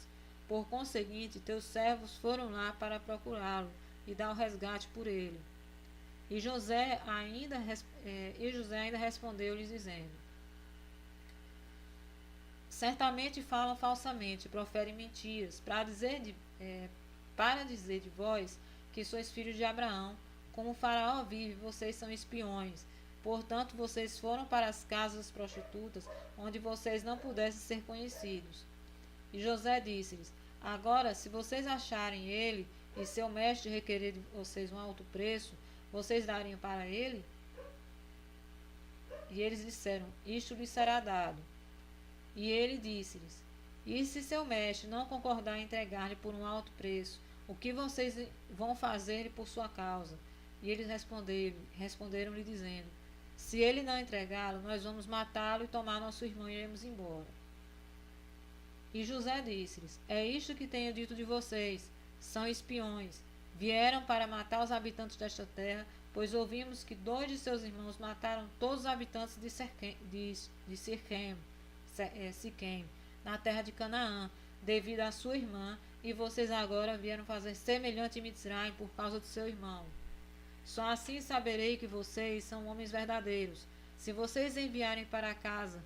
Por conseguinte, teus servos foram lá para procurá-lo e dar o resgate por ele. E José ainda respondeu-lhes dizendo: certamente falam falsamente, proferem mentiras, para dizer de vós que sois filhos de Abraão. Como o Faraó vive, vocês são espiões. Portanto, vocês foram para as casas das prostitutas, onde vocês não pudessem ser conhecidos. E José disse-lhes: agora, se vocês acharem ele e seu mestre requerer de vocês um alto preço, vocês dariam para ele? E eles disseram: isto lhe será dado. E ele disse-lhes: e se seu mestre não concordar em entregar-lhe por um alto preço, o que vocês vão fazer por sua causa? E eles responderam-lhe dizendo: se ele não entregá-lo, nós vamos matá-lo e tomar nosso irmão e iremos embora. E José disse-lhes: é isto que tenho dito de vocês, são espiões. Vieram para matar os habitantes desta terra, pois ouvimos que 2 de seus irmãos mataram todos os habitantes de Siquém, na terra de Canaã, devido à sua irmã, e vocês agora vieram fazer semelhante em Mitzraim por causa do seu irmão. Só assim saberei que vocês são homens verdadeiros, se vocês enviarem para casa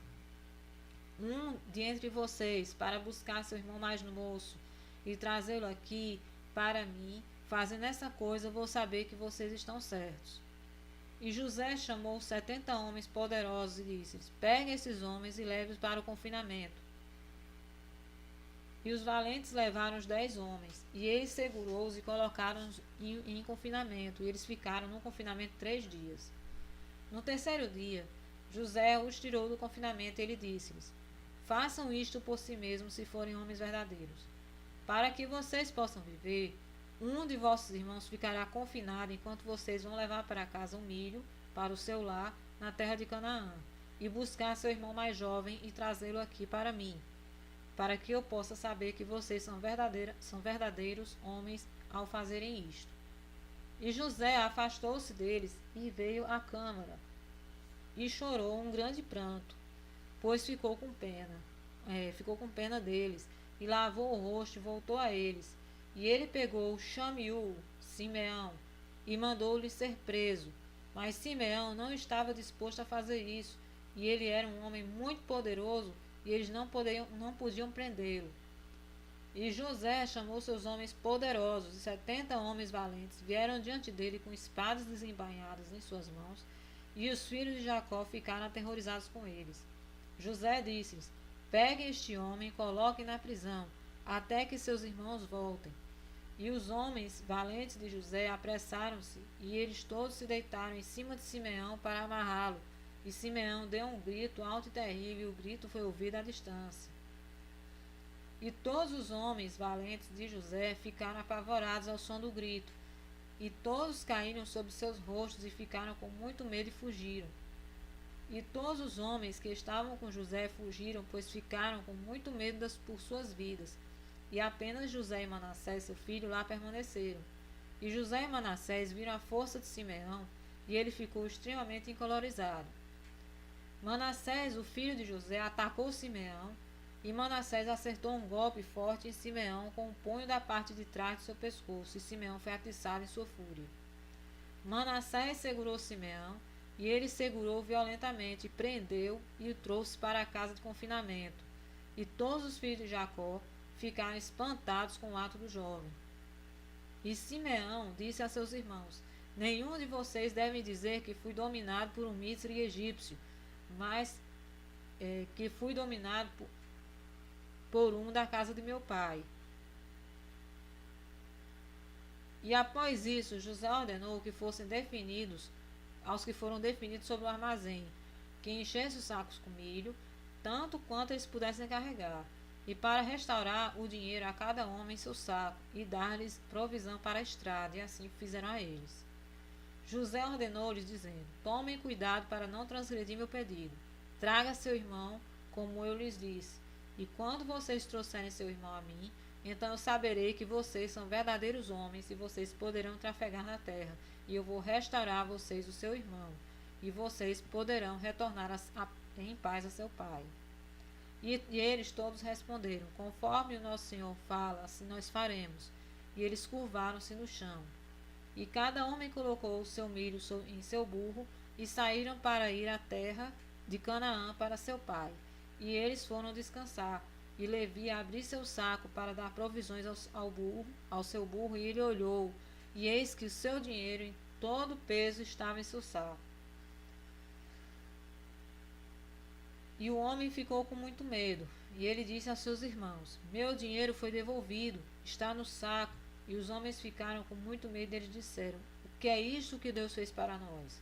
um de entre vocês para buscar seu irmão mais moço e trazê-lo aqui para mim. Fazendo essa coisa, vou saber que vocês estão certos. E José chamou 70 homens poderosos e disse-lhes: peguem esses homens e leve-os para o confinamento. E os valentes levaram os 10 homens, e ele segurou-os e colocaram-os em confinamento, e eles ficaram no confinamento 3 dias. No terceiro dia, José os tirou do confinamento e ele disse-lhes: Façam isto por si mesmos se forem homens verdadeiros. Para que vocês possam viver, um de vossos irmãos ficará confinado enquanto vocês vão levar para casa um milho para o seu lar na terra de Canaã, e buscar seu irmão mais jovem e trazê-lo aqui para mim, para que eu possa saber que vocês são verdadeiros homens ao fazerem isto. E José afastou-se deles e veio à câmara, e chorou um grande pranto, pois ficou com pena deles, e lavou o rosto e voltou a eles. E ele pegou Xamiú, Simeão, e mandou-lhe ser preso. Mas Simeão não estava disposto a fazer isso, e ele era um homem muito poderoso, e eles não podiam prendê-lo. E José chamou seus homens poderosos, e 70 homens valentes vieram diante dele com espadas desembainhadas em suas mãos, e os filhos de Jacó ficaram aterrorizados com eles. José disse-lhes: Peguem este homem e coloquem na prisão, até que seus irmãos voltem. E os homens valentes de José apressaram-se, e eles todos se deitaram em cima de Simeão para amarrá-lo. E Simeão deu um grito alto e terrível, e o grito foi ouvido à distância. E todos os homens valentes de José ficaram apavorados ao som do grito, e todos caíram sobre seus rostos e ficaram com muito medo e fugiram. E todos os homens que estavam com José fugiram, pois ficaram com muito medo por suas vidas. E apenas José e Manassés, seu filho, lá permaneceram. E José e Manassés viram a força de Simeão, e ele ficou extremamente encolorizado. Manassés, o filho de José, atacou Simeão, e Manassés acertou um golpe forte em Simeão com o punho da parte de trás de seu pescoço, e Simeão foi atiçado em sua fúria. Manassés segurou Simeão, e ele segurou violentamente, prendeu e o trouxe para a casa de confinamento. E todos os filhos de Jacó ficaram espantados com o ato do jovem. E Simeão disse a seus irmãos: Nenhum de vocês deve dizer que fui dominado por um Mitzri egípcio, mas que fui dominado por um da casa de meu pai. E após isso, José ordenou que fossem definidos aos que foram definidos sobre o armazém, que enchessem os sacos com milho, tanto quanto eles pudessem carregar, e para restaurar o dinheiro a cada homem em seu saco, e dar-lhes provisão para a estrada, e assim fizeram a eles. José ordenou-lhes, dizendo: Tomem cuidado para não transgredir meu pedido. Traga seu irmão, como eu lhes disse, e quando vocês trouxerem seu irmão a mim, então eu saberei que vocês são verdadeiros homens, e vocês poderão trafegar na terra, e eu vou restaurar a vocês o seu irmão, e vocês poderão retornar em paz a seu pai. E eles todos responderam: Conforme o nosso Senhor fala, assim nós faremos. E eles curvaram-se no chão. E cada homem colocou o seu milho em seu burro, e saíram para ir à terra de Canaã para seu pai. E eles foram descansar. E Levi abriu seu saco para dar provisões ao seu burro, e ele olhou, e eis que o seu dinheiro em todo o peso estava em seu saco. E o homem ficou com muito medo, e ele disse a seus irmãos: Meu dinheiro foi devolvido, está no saco. E os homens ficaram com muito medo, e eles disseram: O que é isto que Deus fez para nós?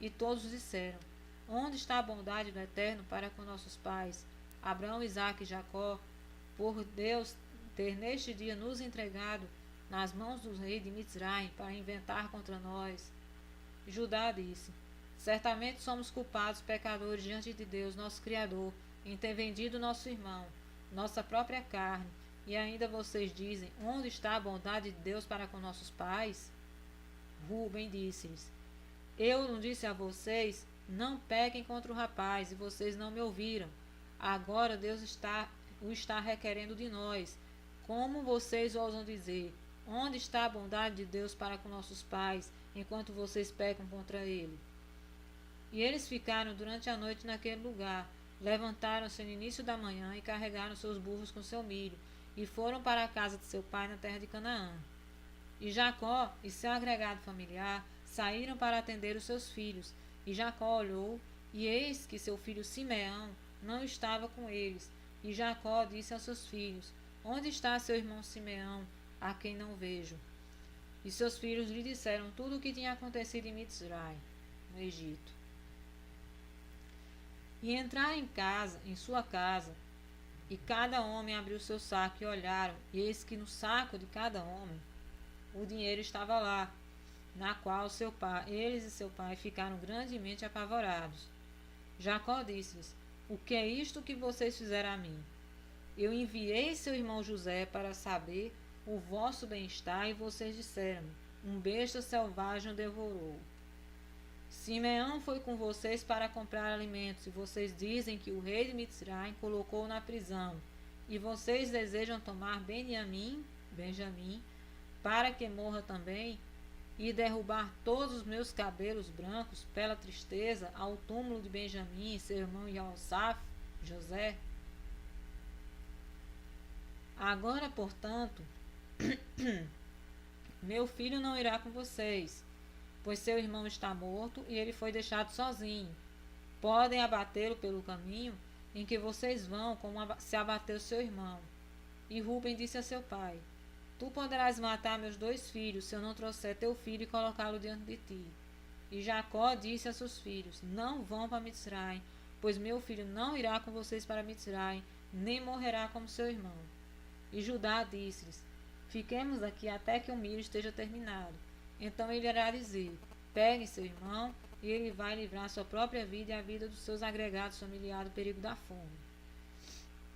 E todos disseram: Onde está a bondade do Eterno para com nossos pais, Abraão, Isaque e Jacó, por Deus ter neste dia nos entregado nas mãos do rei de Mitzraim para inventar contra nós? E Judá disse: Certamente somos culpados, pecadores diante de Deus, nosso Criador, em ter vendido nosso irmão, nossa própria carne. E ainda vocês dizem: Onde está a bondade de Deus para com nossos pais? Rúben disse-lhes: Eu não disse a vocês: Não pequem contra o rapaz, e vocês não me ouviram. Agora Deus o está requerendo de nós. Como vocês ousam dizer: Onde está a bondade de Deus para com nossos pais, enquanto vocês pecam contra ele? E eles ficaram durante a noite naquele lugar. Levantaram-se no início da manhã e carregaram seus burros com seu milho, e foram para a casa de seu pai na terra de Canaã. E Jacó e seu agregado familiar saíram para atender os seus filhos. E Jacó olhou, e eis que seu filho Simeão não estava com eles. E Jacó disse aos seus filhos: Onde está seu irmão Simeão, a quem não vejo? E seus filhos lhe disseram tudo o que tinha acontecido em Mitzraim, no Egito. E entraram em sua casa, e cada homem abriu seu saco e olharam, e eis que no saco de cada homem o dinheiro estava lá, na qual eles e seu pai ficaram grandemente apavorados. Jacó disse-lhes: O que é isto que vocês fizeram a mim? Eu enviei seu irmão José para saber o vosso bem-estar, e vocês disseram-me: Um besta selvagem o devorou. Simeão foi com vocês para comprar alimentos, e vocês dizem que o rei de Mitzraim colocou na prisão. E vocês desejam tomar Benjamim, para que morra também, e derrubar todos os meus cabelos brancos pela tristeza ao túmulo de Benjamim, seu irmão Yosaf, José. Agora, portanto, meu filho não irá com vocês, pois seu irmão está morto e ele foi deixado sozinho. Podem abatê-lo pelo caminho em que vocês vão, como se abateu seu irmão. E Ruben disse a seu pai: Tu poderás matar meus 2 filhos, se eu não trouxer teu filho e colocá-lo diante de ti. E Jacó disse a seus filhos: Não vão para Mitzraim, pois meu filho não irá com vocês para Mitzraim, nem morrerá como seu irmão. E Judá disse-lhes: Fiquemos aqui até que o milho esteja terminado. Então ele irá dizer: Pegue seu irmão, e ele vai livrar sua própria vida e a vida dos seus agregados familiares do perigo da fome.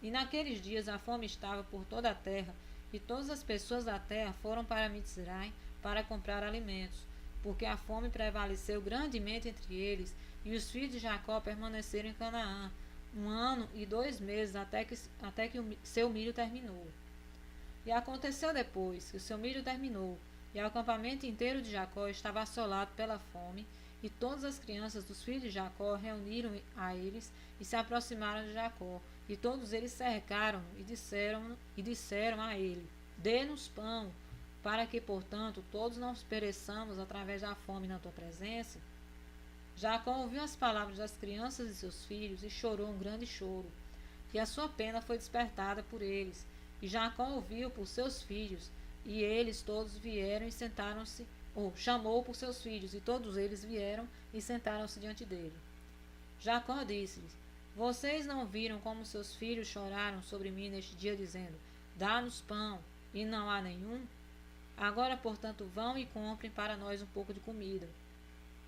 E naqueles dias a fome estava por toda a terra, e todas as pessoas da terra foram para Mitzraim para comprar alimentos, porque a fome prevaleceu grandemente entre eles, e os filhos de Jacó permaneceram em Canaã 1 ano e 2 meses, até que o seu milho terminou. E aconteceu depois que o seu milho terminou, e o acampamento inteiro de Jacó estava assolado pela fome, e todas as crianças dos filhos de Jacó reuniram a eles e se aproximaram de Jacó, e todos eles cercaram e disseram a ele: Dê-nos pão, para que, portanto, todos não pereçamos através da fome na tua presença. Jacó ouviu as palavras das crianças de seus filhos e chorou um grande choro, e a sua pena foi despertada por eles. E Jacó ouviu por seus filhos, e eles todos vieram e sentaram-se, chamou por seus filhos, e todos eles vieram e sentaram-se diante dele. Jacó disse-lhes: Vocês não viram como seus filhos choraram sobre mim neste dia, dizendo: Dá-nos pão, e não há nenhum? Agora, portanto, vão e comprem para nós um pouco de comida.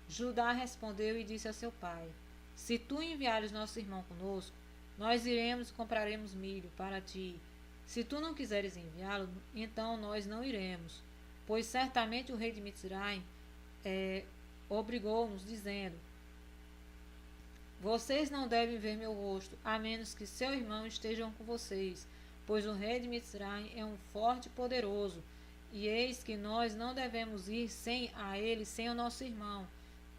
Judá respondeu e disse a seu pai: Se tu enviares nosso irmão conosco, nós iremos e compraremos milho para ti. Se tu não quiseres enviá-lo, então nós não iremos, pois certamente o rei de Mitzraim obrigou-nos, dizendo: Vocês não devem ver meu rosto, a menos que seu irmão esteja com vocês, pois o rei de Mitzraim é um forte e poderoso, e eis que nós não devemos ir sem o nosso irmão,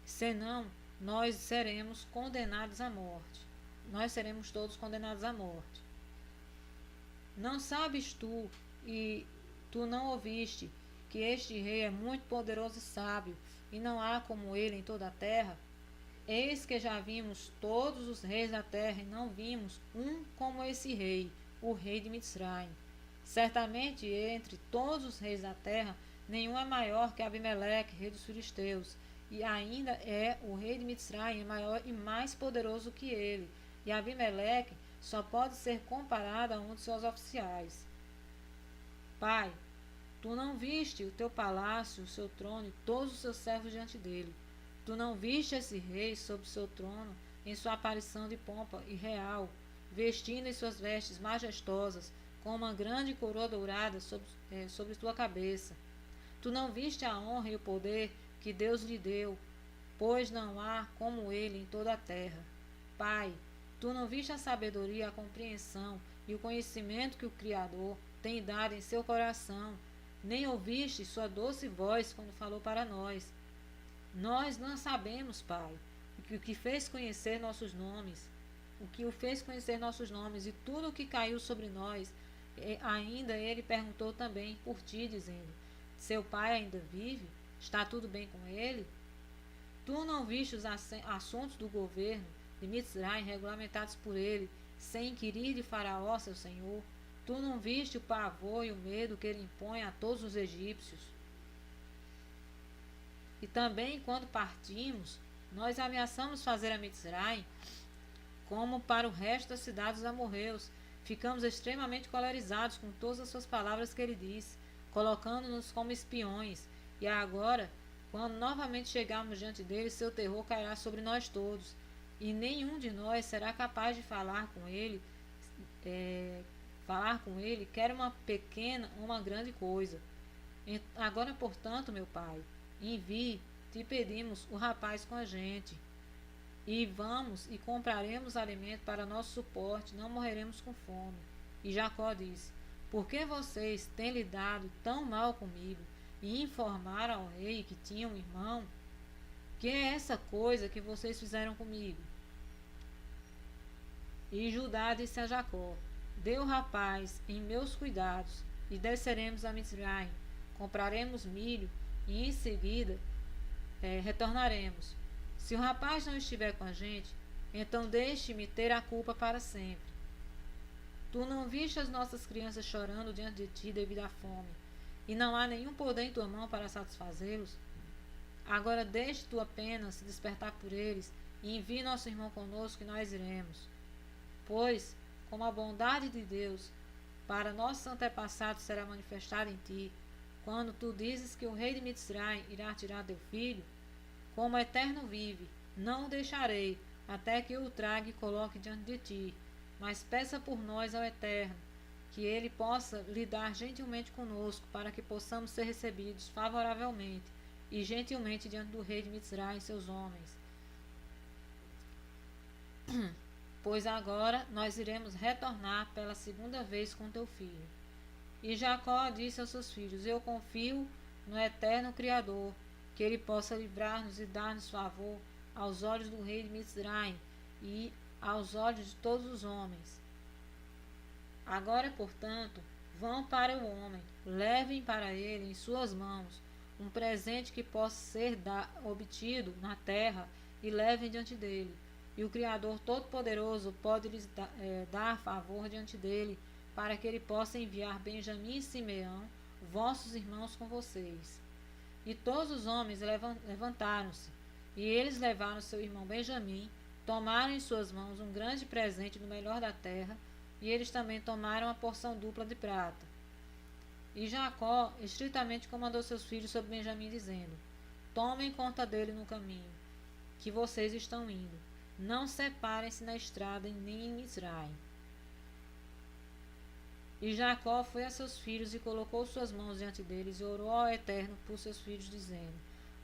senão nós seremos condenados à morte. Nós seremos todos condenados à morte. Não sabes tu, e tu não ouviste, que este rei é muito poderoso e sábio, e não há como ele em toda a terra? Eis que já vimos todos os reis da terra, e não vimos um como esse rei, o rei de Mitzraim. Certamente entre todos os reis da terra, nenhum é maior que Abimeleque, rei dos filisteus, e ainda o rei de Mitzraim é maior e mais poderoso que ele, e Abimeleque só pode ser comparado a um de seus oficiais. Pai, tu não viste o teu palácio, o seu trono e todos os seus servos diante dele. Tu não viste esse rei sobre o seu trono, em sua aparição de pompa e real, vestindo em suas vestes majestosas, com uma grande coroa dourada sobre sua cabeça. Tu não viste a honra e o poder que Deus lhe deu, pois não há como ele em toda a terra. Pai, tu não viste a sabedoria, a compreensão e o conhecimento que o Criador tem dado em seu coração, nem ouviste sua doce voz quando falou para nós. Nós não sabemos, Pai, o que fez conhecer nossos nomes, e tudo o que caiu sobre nós. Ainda ele perguntou também por ti, dizendo: Seu pai ainda vive? Está tudo bem com ele? Tu não viste os assuntos do governo de Mitzraim regulamentados por ele, sem inquirir de Faraó, seu senhor? Tu não viste o pavor e o medo que ele impõe a todos os egípcios? E também, quando partimos, nós ameaçamos fazer a Mitzraim como para o resto das cidades dos amorreus. Ficamos extremamente colerizados com todas as suas palavras que ele disse, colocando-nos como espiões. E agora, quando novamente chegarmos diante dele, seu terror cairá sobre nós todos, e nenhum de nós será capaz de falar com ele, quer uma pequena ou uma grande coisa. Agora, portanto, meu pai, envie, te pedimos, o rapaz com a gente. E vamos e compraremos alimento para nosso suporte, não morreremos com fome. E Jacó disse: Por que vocês têm lidado tão mal comigo e informaram ao rei que tinha um irmão? Que é essa coisa que vocês fizeram comigo? E Judá disse a Jacó: Dê o rapaz em meus cuidados e desceremos a Mitzraim, compraremos milho e em seguida retornaremos. Se o rapaz não estiver com a gente, então deixe-me ter a culpa para sempre. Tu não viste as nossas crianças chorando diante de ti devido à fome, e não há nenhum poder em tua mão para satisfazê-los? Agora deixe tu apenas se despertar por eles, e envie nosso irmão conosco e nós iremos. Pois, como a bondade de Deus para nossos antepassados será manifestada em ti, quando tu dizes que o rei de Mitzraim irá tirar teu filho, como o Eterno vive, não o deixarei, até que eu o traga e coloque diante de ti. Mas peça por nós ao Eterno, que ele possa lidar gentilmente conosco, para que possamos ser recebidos favoravelmente e gentilmente diante do rei de Mitzraim e seus homens. Pois agora nós iremos retornar pela segunda vez com teu filho. E Jacó disse aos seus filhos: Eu confio no Eterno Criador, que ele possa livrar-nos e dar-nos favor aos olhos do rei de Mitzraim e aos olhos de todos os homens. Agora, portanto, vão para o homem, levem para ele em suas mãos um presente que possa ser obtido na terra e levem diante dele. E o Criador Todo-Poderoso pode lhes dar favor diante dele, para que ele possa enviar Benjamim e Simeão, vossos irmãos, com vocês. E todos os homens levantaram-se, e eles levaram seu irmão Benjamim, tomaram em suas mãos um grande presente do melhor da terra, e eles também tomaram a porção dupla de prata. E Jacó estritamente comandou seus filhos sobre Benjamim, dizendo: Tomem conta dele no caminho que vocês estão indo. Não separem-se na estrada nem em Mizraim. E Jacó foi a seus filhos e colocou suas mãos diante deles e orou ao Eterno por seus filhos, dizendo: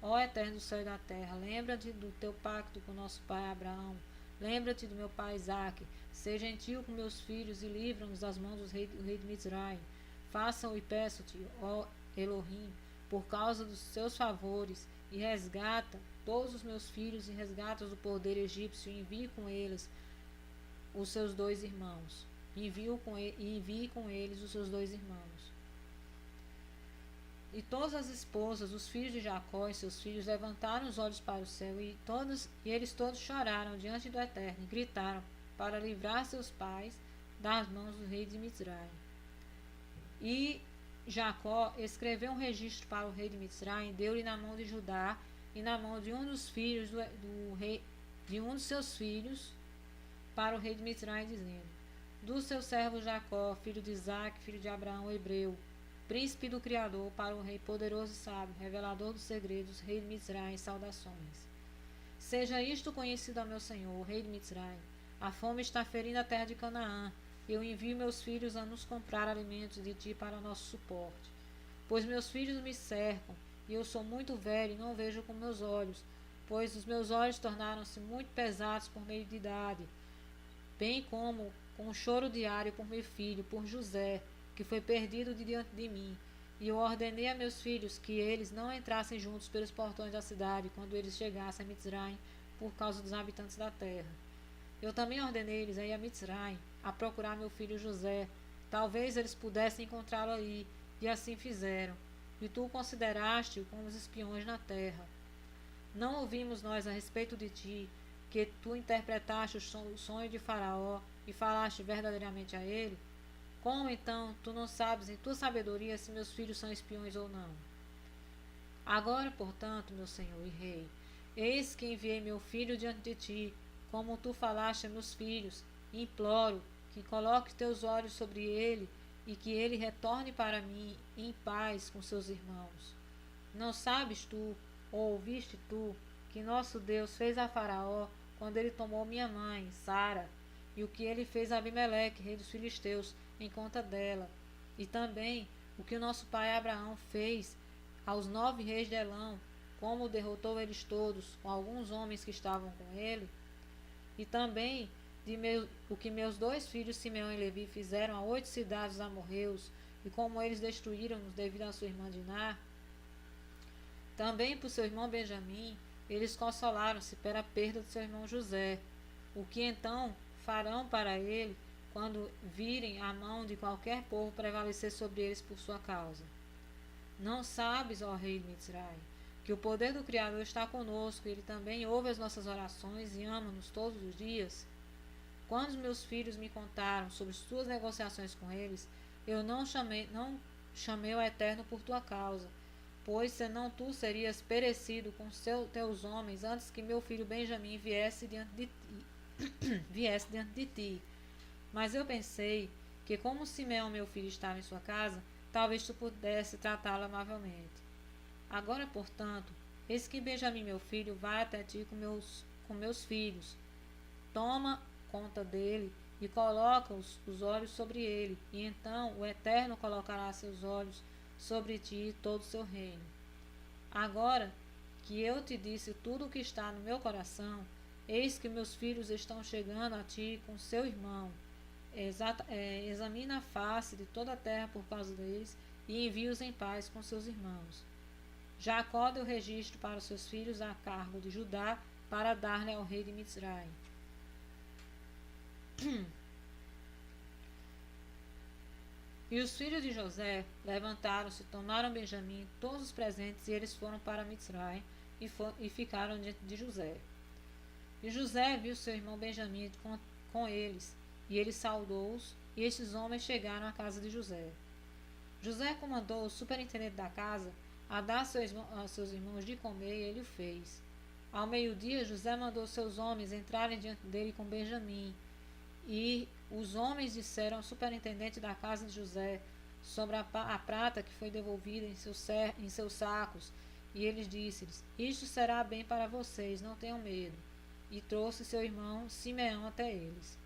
Ó Eterno do céu e da terra, lembra-te do teu pacto com nosso pai Abraão. Lembra-te do meu pai Isaque. Seja gentil com meus filhos e livra-nos das mãos do rei de Mizraim. Façam e peço-te, ó Elohim, por causa dos seus favores, e resgata todos os meus filhos e resgata-os do poder egípcio e envie com eles os seus dois irmãos. Envie com eles os seus dois irmãos. E todas as esposas, os filhos de Jacó e seus filhos levantaram os olhos para o céu, e eles todos choraram diante do Eterno e gritaram para livrar seus pais das mãos do rei de Mizraim. E Jacó escreveu um registro para o rei de Mizraim, deu-lhe na mão de Judá e na mão de um dos filhos do rei, de um dos seus filhos, para o rei de Mizraim, dizendo: Do seu servo Jacó, filho de Isaque, filho de Abraão, hebreu, príncipe do Criador, para o rei poderoso e sábio, revelador dos segredos, rei de Mizraim, saudações. Seja isto conhecido ao meu senhor, o rei de Mizraim: a fome está ferindo a terra de Canaã. Eu envio meus filhos a nos comprar alimentos de ti para nosso suporte. Pois meus filhos me cercam, e eu sou muito velho e não vejo com meus olhos, pois os meus olhos tornaram-se muito pesados por meio de idade, bem como com o choro diário por meu filho, por José, que foi perdido de diante de mim. E eu ordenei a meus filhos que eles não entrassem juntos pelos portões da cidade quando eles chegassem a Mizraim, por causa dos habitantes da terra. Eu também ordenei-lhes a ir a Mizraim, a procurar meu filho José. Talvez eles pudessem encontrá-lo aí, e assim fizeram. E tu o consideraste como os espiões na terra. Não ouvimos nós a respeito de ti, que tu interpretaste o sonho de Faraó e falaste verdadeiramente a ele? Como então tu não sabes em tua sabedoria se meus filhos são espiões ou não? Agora, portanto, meu senhor e rei, eis que enviei meu filho diante de ti, como tu falaste a meus filhos, imploro que coloque teus olhos sobre ele e que ele retorne para mim em paz com seus irmãos. Não sabes tu, ou ouviste tu, que nosso Deus fez a Faraó quando ele tomou minha mãe, Sara, e o que ele fez a Abimeleque, rei dos filisteus, em conta dela, e também o que o nosso pai Abraão fez aos 9 reis de Elão, como derrotou eles todos, com alguns homens que estavam com ele, e também o que meus 2 filhos Simeão e Levi fizeram a 8 cidades dos amorreus, e como eles destruíram-nos devido à sua irmã Diná. Também por seu irmão Benjamim, eles consolaram-se pela perda de seu irmão José, o que então farão para ele quando virem a mão de qualquer povo prevalecer sobre eles por sua causa. Não sabes, ó rei de Mitzrai, que o poder do Criador está conosco, e ele também ouve as nossas orações e ama-nos todos os dias? Quando os meus filhos me contaram sobre suas negociações com eles, eu não chamei o Eterno por tua causa, pois senão tu serias perecido com teus homens antes que meu filho Benjamim viesse diante de ti. Mas eu pensei que, como Simeão meu filho estava em sua casa, talvez tu pudesse tratá-lo amavelmente. Agora, portanto, eis que Benjamim meu filho vai até ti com meus filhos. Toma conta dele e coloca os olhos sobre ele, e então o Eterno colocará seus olhos sobre ti e todo o seu reino. Agora que eu te disse tudo o que está no meu coração, eis que meus filhos estão chegando a ti com seu irmão. Examina a face de toda a terra por causa deles e envia-os em paz com seus irmãos. Jacó deu registro para os seus filhos a cargo de Judá para dar-lhe ao rei de Mitzrai. E os filhos de José levantaram-se, tomaram Benjamim, todos os presentes, e eles foram para Mitzrai e ficaram diante de José. E José viu seu irmão Benjamim com eles, e ele saudou-os, e estes homens chegaram à casa de José. José comandou o superintendente da casa a dar aos seus irmãos de comer, e ele o fez. Ao meio-dia, José mandou seus homens entrarem diante dele com Benjamim, e os homens disseram ao superintendente da casa de José sobre a prata que foi devolvida em seus sacos, e ele disse-lhes: Isto será bem para vocês, não tenham medo. E trouxe seu irmão Simeão até eles.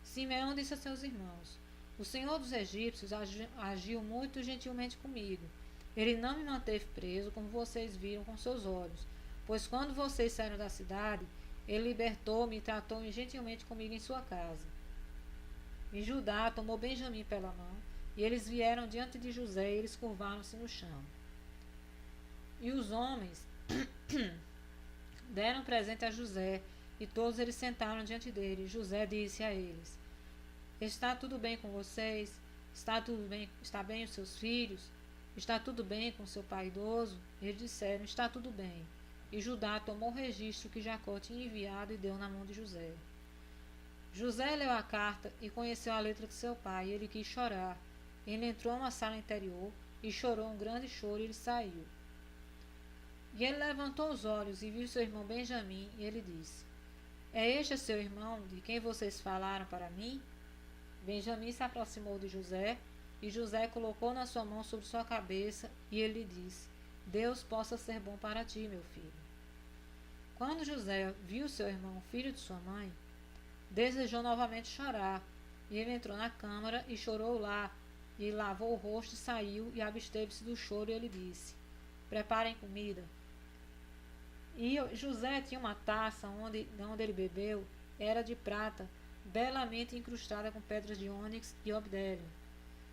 Simeão disse a seus irmãos: O Senhor dos egípcios agiu muito gentilmente comigo. Ele não me manteve preso, como vocês viram com seus olhos, pois quando vocês saíram da cidade, ele libertou-me e tratou gentilmente comigo em sua casa. E Judá tomou Benjamim pela mão, e eles vieram diante de José, e eles curvaram-se no chão. E os homens deram presente a José, e todos eles sentaram diante dele. José disse a eles: Está tudo bem com vocês? Está bem os seus filhos? Está tudo bem com seu pai idoso? Eles disseram: Está tudo bem. E Judá tomou o registro que Jacó tinha enviado e deu na mão de José. José leu a carta e conheceu a letra de seu pai, e ele quis chorar. Ele entrou numa sala interior e chorou um grande choro, e ele saiu. E ele levantou os olhos e viu seu irmão Benjamim, e ele disse: É este seu irmão de quem vocês falaram para mim? Benjamim se aproximou de José, e José colocou na sua mão sobre sua cabeça, e ele lhe disse: Deus possa ser bom para ti, meu filho. Quando José viu seu irmão, filho de sua mãe, desejou novamente chorar, e ele entrou na câmara e chorou lá, e lavou o rosto e saiu, e absteve-se do choro, e ele disse: Preparem comida. E José tinha uma taça onde ele bebeu, era de prata, belamente incrustada com pedras de ônix e obdélio.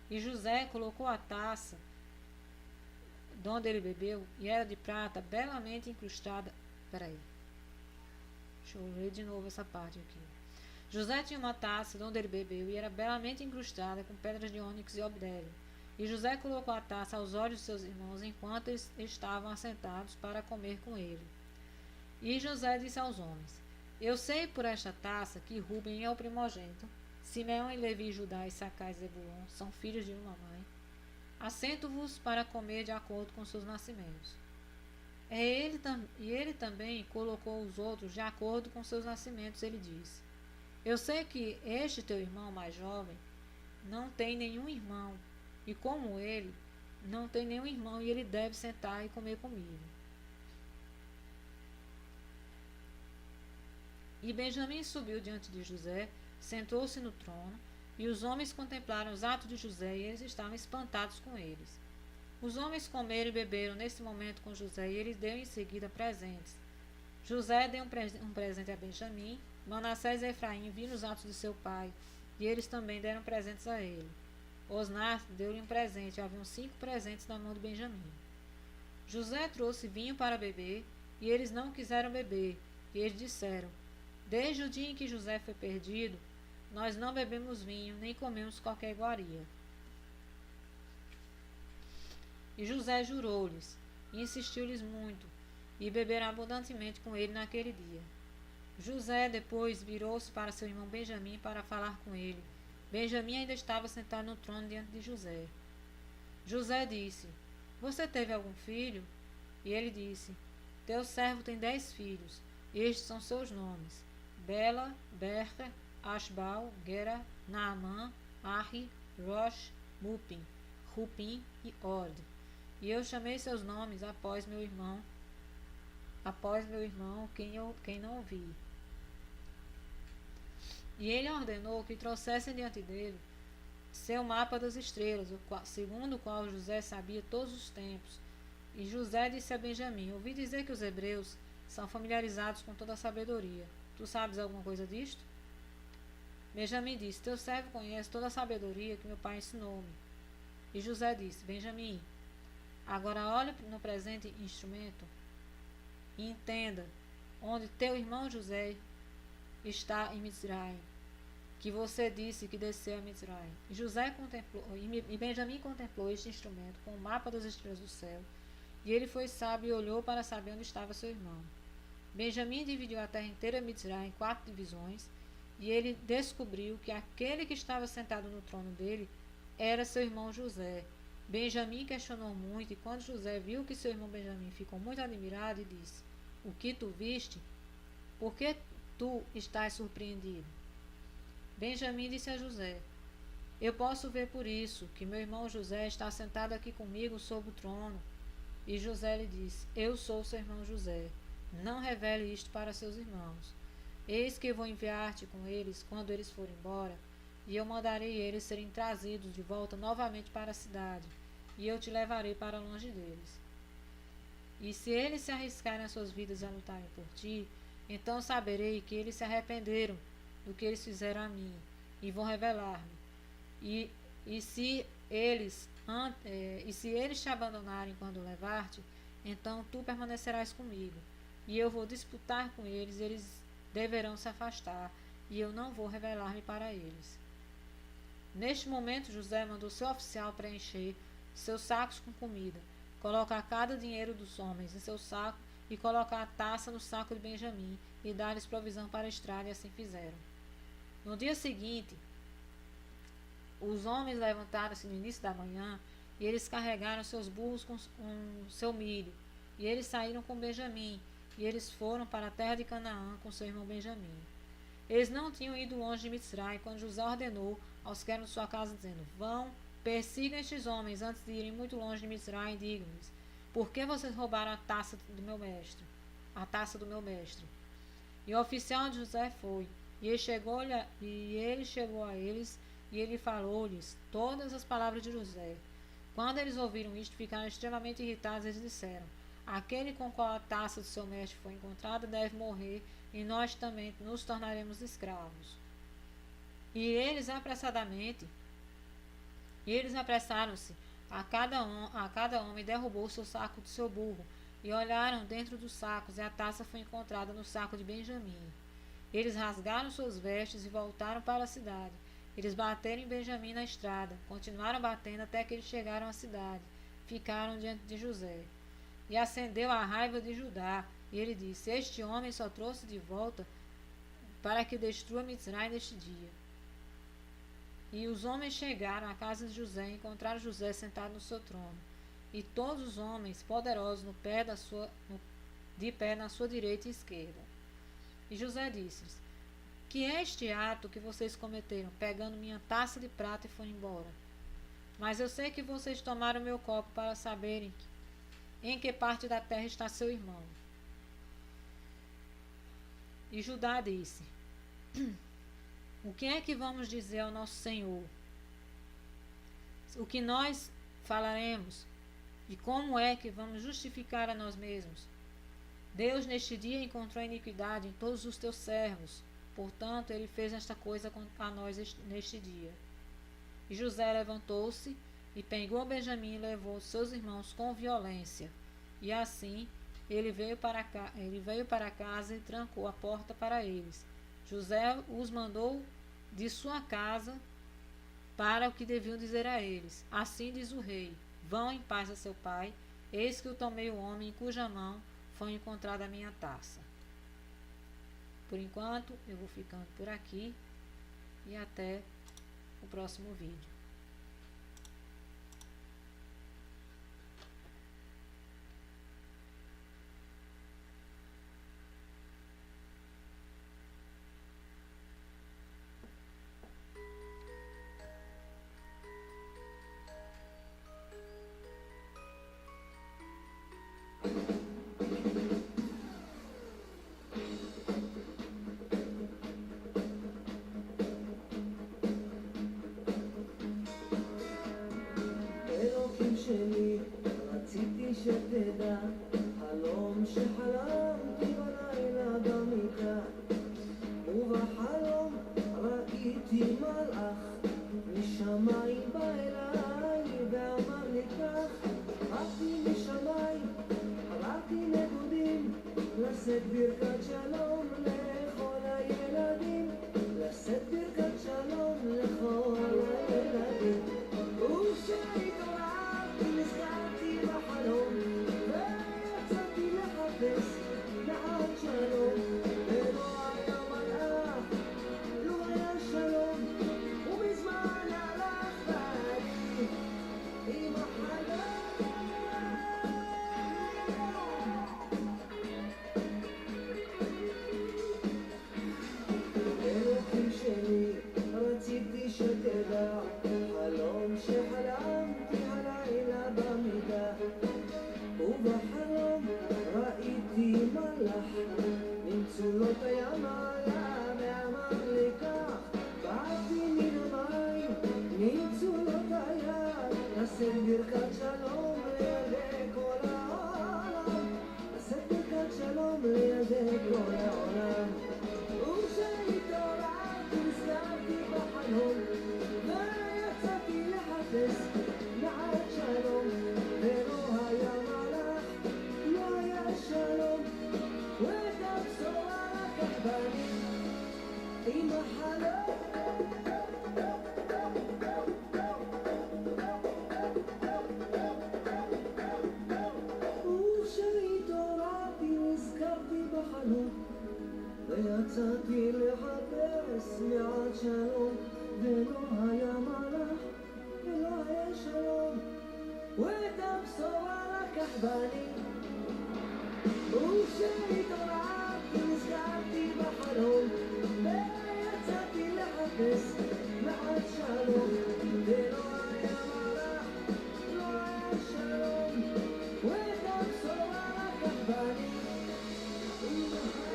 E José colocou a taça de onde ele bebeu, e era de prata, belamente incrustada. Peraí. Deixa eu ler de novo essa parte aqui. José tinha uma taça de onde ele bebeu, e era belamente incrustada com pedras de ônix e obdélio. E José colocou a taça aos olhos de seus irmãos, enquanto eles estavam assentados para comer com ele. E José disse aos homens: Eu sei por esta taça que Ruben é o primogênito, Simeão e Levi, Judá, Issacar e Zebulon são filhos de uma mãe. Assento-vos para comer de acordo com seus nascimentos. E ele também colocou os outros de acordo com seus nascimentos. Ele disse: Eu sei que este teu irmão mais jovem não tem nenhum irmão, e como ele não tem nenhum irmão, e ele deve sentar e comer comigo. E Benjamim subiu diante de José, sentou-se no trono, e os homens contemplaram os atos de José, e eles estavam espantados com eles. Os homens comeram e beberam nesse momento com José, e ele deu em seguida presentes. José deu um presente a Benjamim, Manassés e Efraim viram os atos de seu pai, e eles também deram presentes a ele. Osnar deu-lhe um presente, haviam 5 presentes na mão de Benjamim. José trouxe vinho para beber, e eles não quiseram beber, e eles disseram: Desde o dia em que José foi perdido, nós não bebemos vinho, nem comemos qualquer iguaria. E José jurou-lhes, e insistiu-lhes muito, e beberam abundantemente com ele naquele dia. José depois virou-se para seu irmão Benjamim para falar com ele. Benjamim ainda estava sentado no trono diante de José. José disse: Você teve algum filho? E ele disse: Teu servo tem 10 filhos, e estes são seus nomes: Bela, Berta, Ashbal, Gera, Naamã, Arri, Rosh, Mupim, Rupim e Ord. E eu chamei seus nomes após meu irmão, quem não ouvi. E ele ordenou que trouxessem diante dele seu mapa das estrelas, segundo o qual José sabia todos os tempos. E José disse a Benjamim: Ouvi dizer que os hebreus são familiarizados com toda a sabedoria. Tu sabes alguma coisa disto? Benjamim disse: Teu servo conhece toda a sabedoria que meu pai ensinou-me. E José disse: Benjamim, agora olhe no presente instrumento e entenda onde teu irmão José está em Mizraim, que você disse que desceu a Mizraim. E Benjamim contemplou este instrumento com o mapa das estrelas do céu, e ele foi sábio e olhou para saber onde estava seu irmão. Benjamim dividiu a terra inteira de Mizraim em 4 divisões, e ele descobriu que aquele que estava sentado no trono dele era seu irmão José. Benjamim questionou muito, e quando José viu que seu irmão Benjamim ficou muito admirado e disse: O que tu viste? Por que tu estás surpreendido? Benjamim disse a José: Eu posso ver por isso que meu irmão José está sentado aqui comigo sob o trono. E José lhe disse: Eu sou seu irmão José. Não revele isto para seus irmãos. Eis que vou enviar-te com eles quando eles forem embora, e eu mandarei eles serem trazidos de volta novamente para a cidade, e eu te levarei para longe deles. E se eles se arriscarem as suas vidas a lutarem por ti, então saberei que eles se arrependeram do que eles fizeram a mim, e vão revelar-me. E se eles te abandonarem quando levar-te, então tu permanecerás comigo, e eu vou disputar com eles, eles deverão se afastar, e eu não vou revelar-me para eles. Neste momento José mandou seu oficial preencher seus sacos com comida, colocar cada dinheiro dos homens em seu saco e colocar a taça no saco de Benjamim e dar-lhes provisão para a estrada, e assim fizeram. No dia seguinte, os homens levantaram-se no início da manhã, e eles carregaram seus burros com seu milho, e eles saíram com Benjamim, e eles foram para a terra de Canaã com seu irmão Benjamim. Eles não tinham ido longe de Mitzrai, quando José ordenou aos que eram de sua casa, dizendo: Vão, persigam estes homens antes de irem muito longe de Mitzrai, e digam-lhes: Por que vocês roubaram a taça do meu mestre? E o oficial de José foi, e ele chegou a eles, e ele falou-lhes todas as palavras de José. Quando eles ouviram isto, ficaram extremamente irritados. Eles disseram: Aquele com qual a taça do seu mestre foi encontrada deve morrer, e nós também nos tornaremos escravos. E eles apressaram-se. A cada homem derrubou o seu saco do seu burro, e olharam dentro dos sacos, e a taça foi encontrada no saco de Benjamim. Eles rasgaram suas vestes e voltaram para a cidade. Eles bateram em Benjamim na estrada, continuaram batendo até que eles chegaram à cidade. Ficaram diante de José. E acendeu a raiva de Judá, e ele disse: Este homem só trouxe de volta para que destrua Mitzrai neste dia. E os homens chegaram à casa de José e encontraram José sentado no seu trono. e todos os homens poderosos de pé na sua direita e esquerda. E José disse-lhes: que é este ato que vocês cometeram, pegando minha taça de prata e foram embora? Mas eu sei que vocês tomaram meu copo para saberem em que parte da terra está seu irmão. E Judá disse: o que é que vamos dizer ao nosso Senhor? O que nós falaremos? E como é que vamos justificar a nós mesmos? Deus neste dia encontrou iniquidade em todos os teus servos. Portanto, ele fez esta coisa a nós neste dia. E José levantou-se e pegou Benjamim e levou seus irmãos com violência. E assim ele veio para casa e trancou a porta para eles. José os mandou de sua casa para o que deviam dizer a eles. Assim diz o rei: vão em paz a seu pai, eis que eu tomei o homem em cuja mão foi encontrada a minha taça. Por enquanto, eu vou ficando por aqui e até o próximo vídeo. אלוקים שלי, רציתי שתדע, חלום שחלמתי בלילה במיטה, ובחלום ראיתי מלאך, משמיים בא אליי ואמר לי כך, עפתי משמיים, חרקתי נדודים, לשאת ברכת שלום לכל הילדים, לשאת ברכת שלום לכל הילדים. וכשהתעוררתי נזכרתי בחלום, ויצאתי לחפש מעט שלום, ולא היה מלאך, לא היה שלום, ומזמן הלך בעלי עם החלום. אלוקים שלי, רציתי שתדע, חלום שחלמתי הלילה במיטה, ובחלום ראיתי מלאך, ממצולות הים עלה ואמר לי כך, באתי מן המים, ממצולות הים, לשאת ברכת שלום לידי כל העולם, לשאת ברכת שלום לידי כל העולם. וכשהתעוררתי נזכרתי בחלום, ויצאתי לחפש מעט שלום, ולא היה מלאך, לא היה שלום, ואת הבשורה לקח בני עם החלום. וכשהתעוררתי נזכרתי בחלום, ויצאתי לחפש מעט שלום, ולא היה מלאך, ולא היה שלום, ואת הבשורה לקח בני. וכשהתעוררתי נזכרתי בחלום, ויצאתי לחפש מעט שלום, ולא היה מלאך, לא היה שלום, ואת הבשורה לקח בני.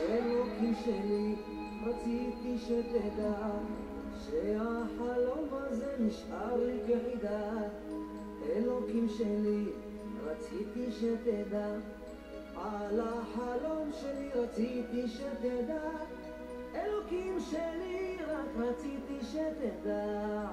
אלוקים שלי, רציתי שתדע, שהחלום הזה נשאר לי כחידה. אלוקים שלי, רציתי שתדע, על החלום שלי רציתי שתדע. אלוקים שלי, רק רציתי שתדע.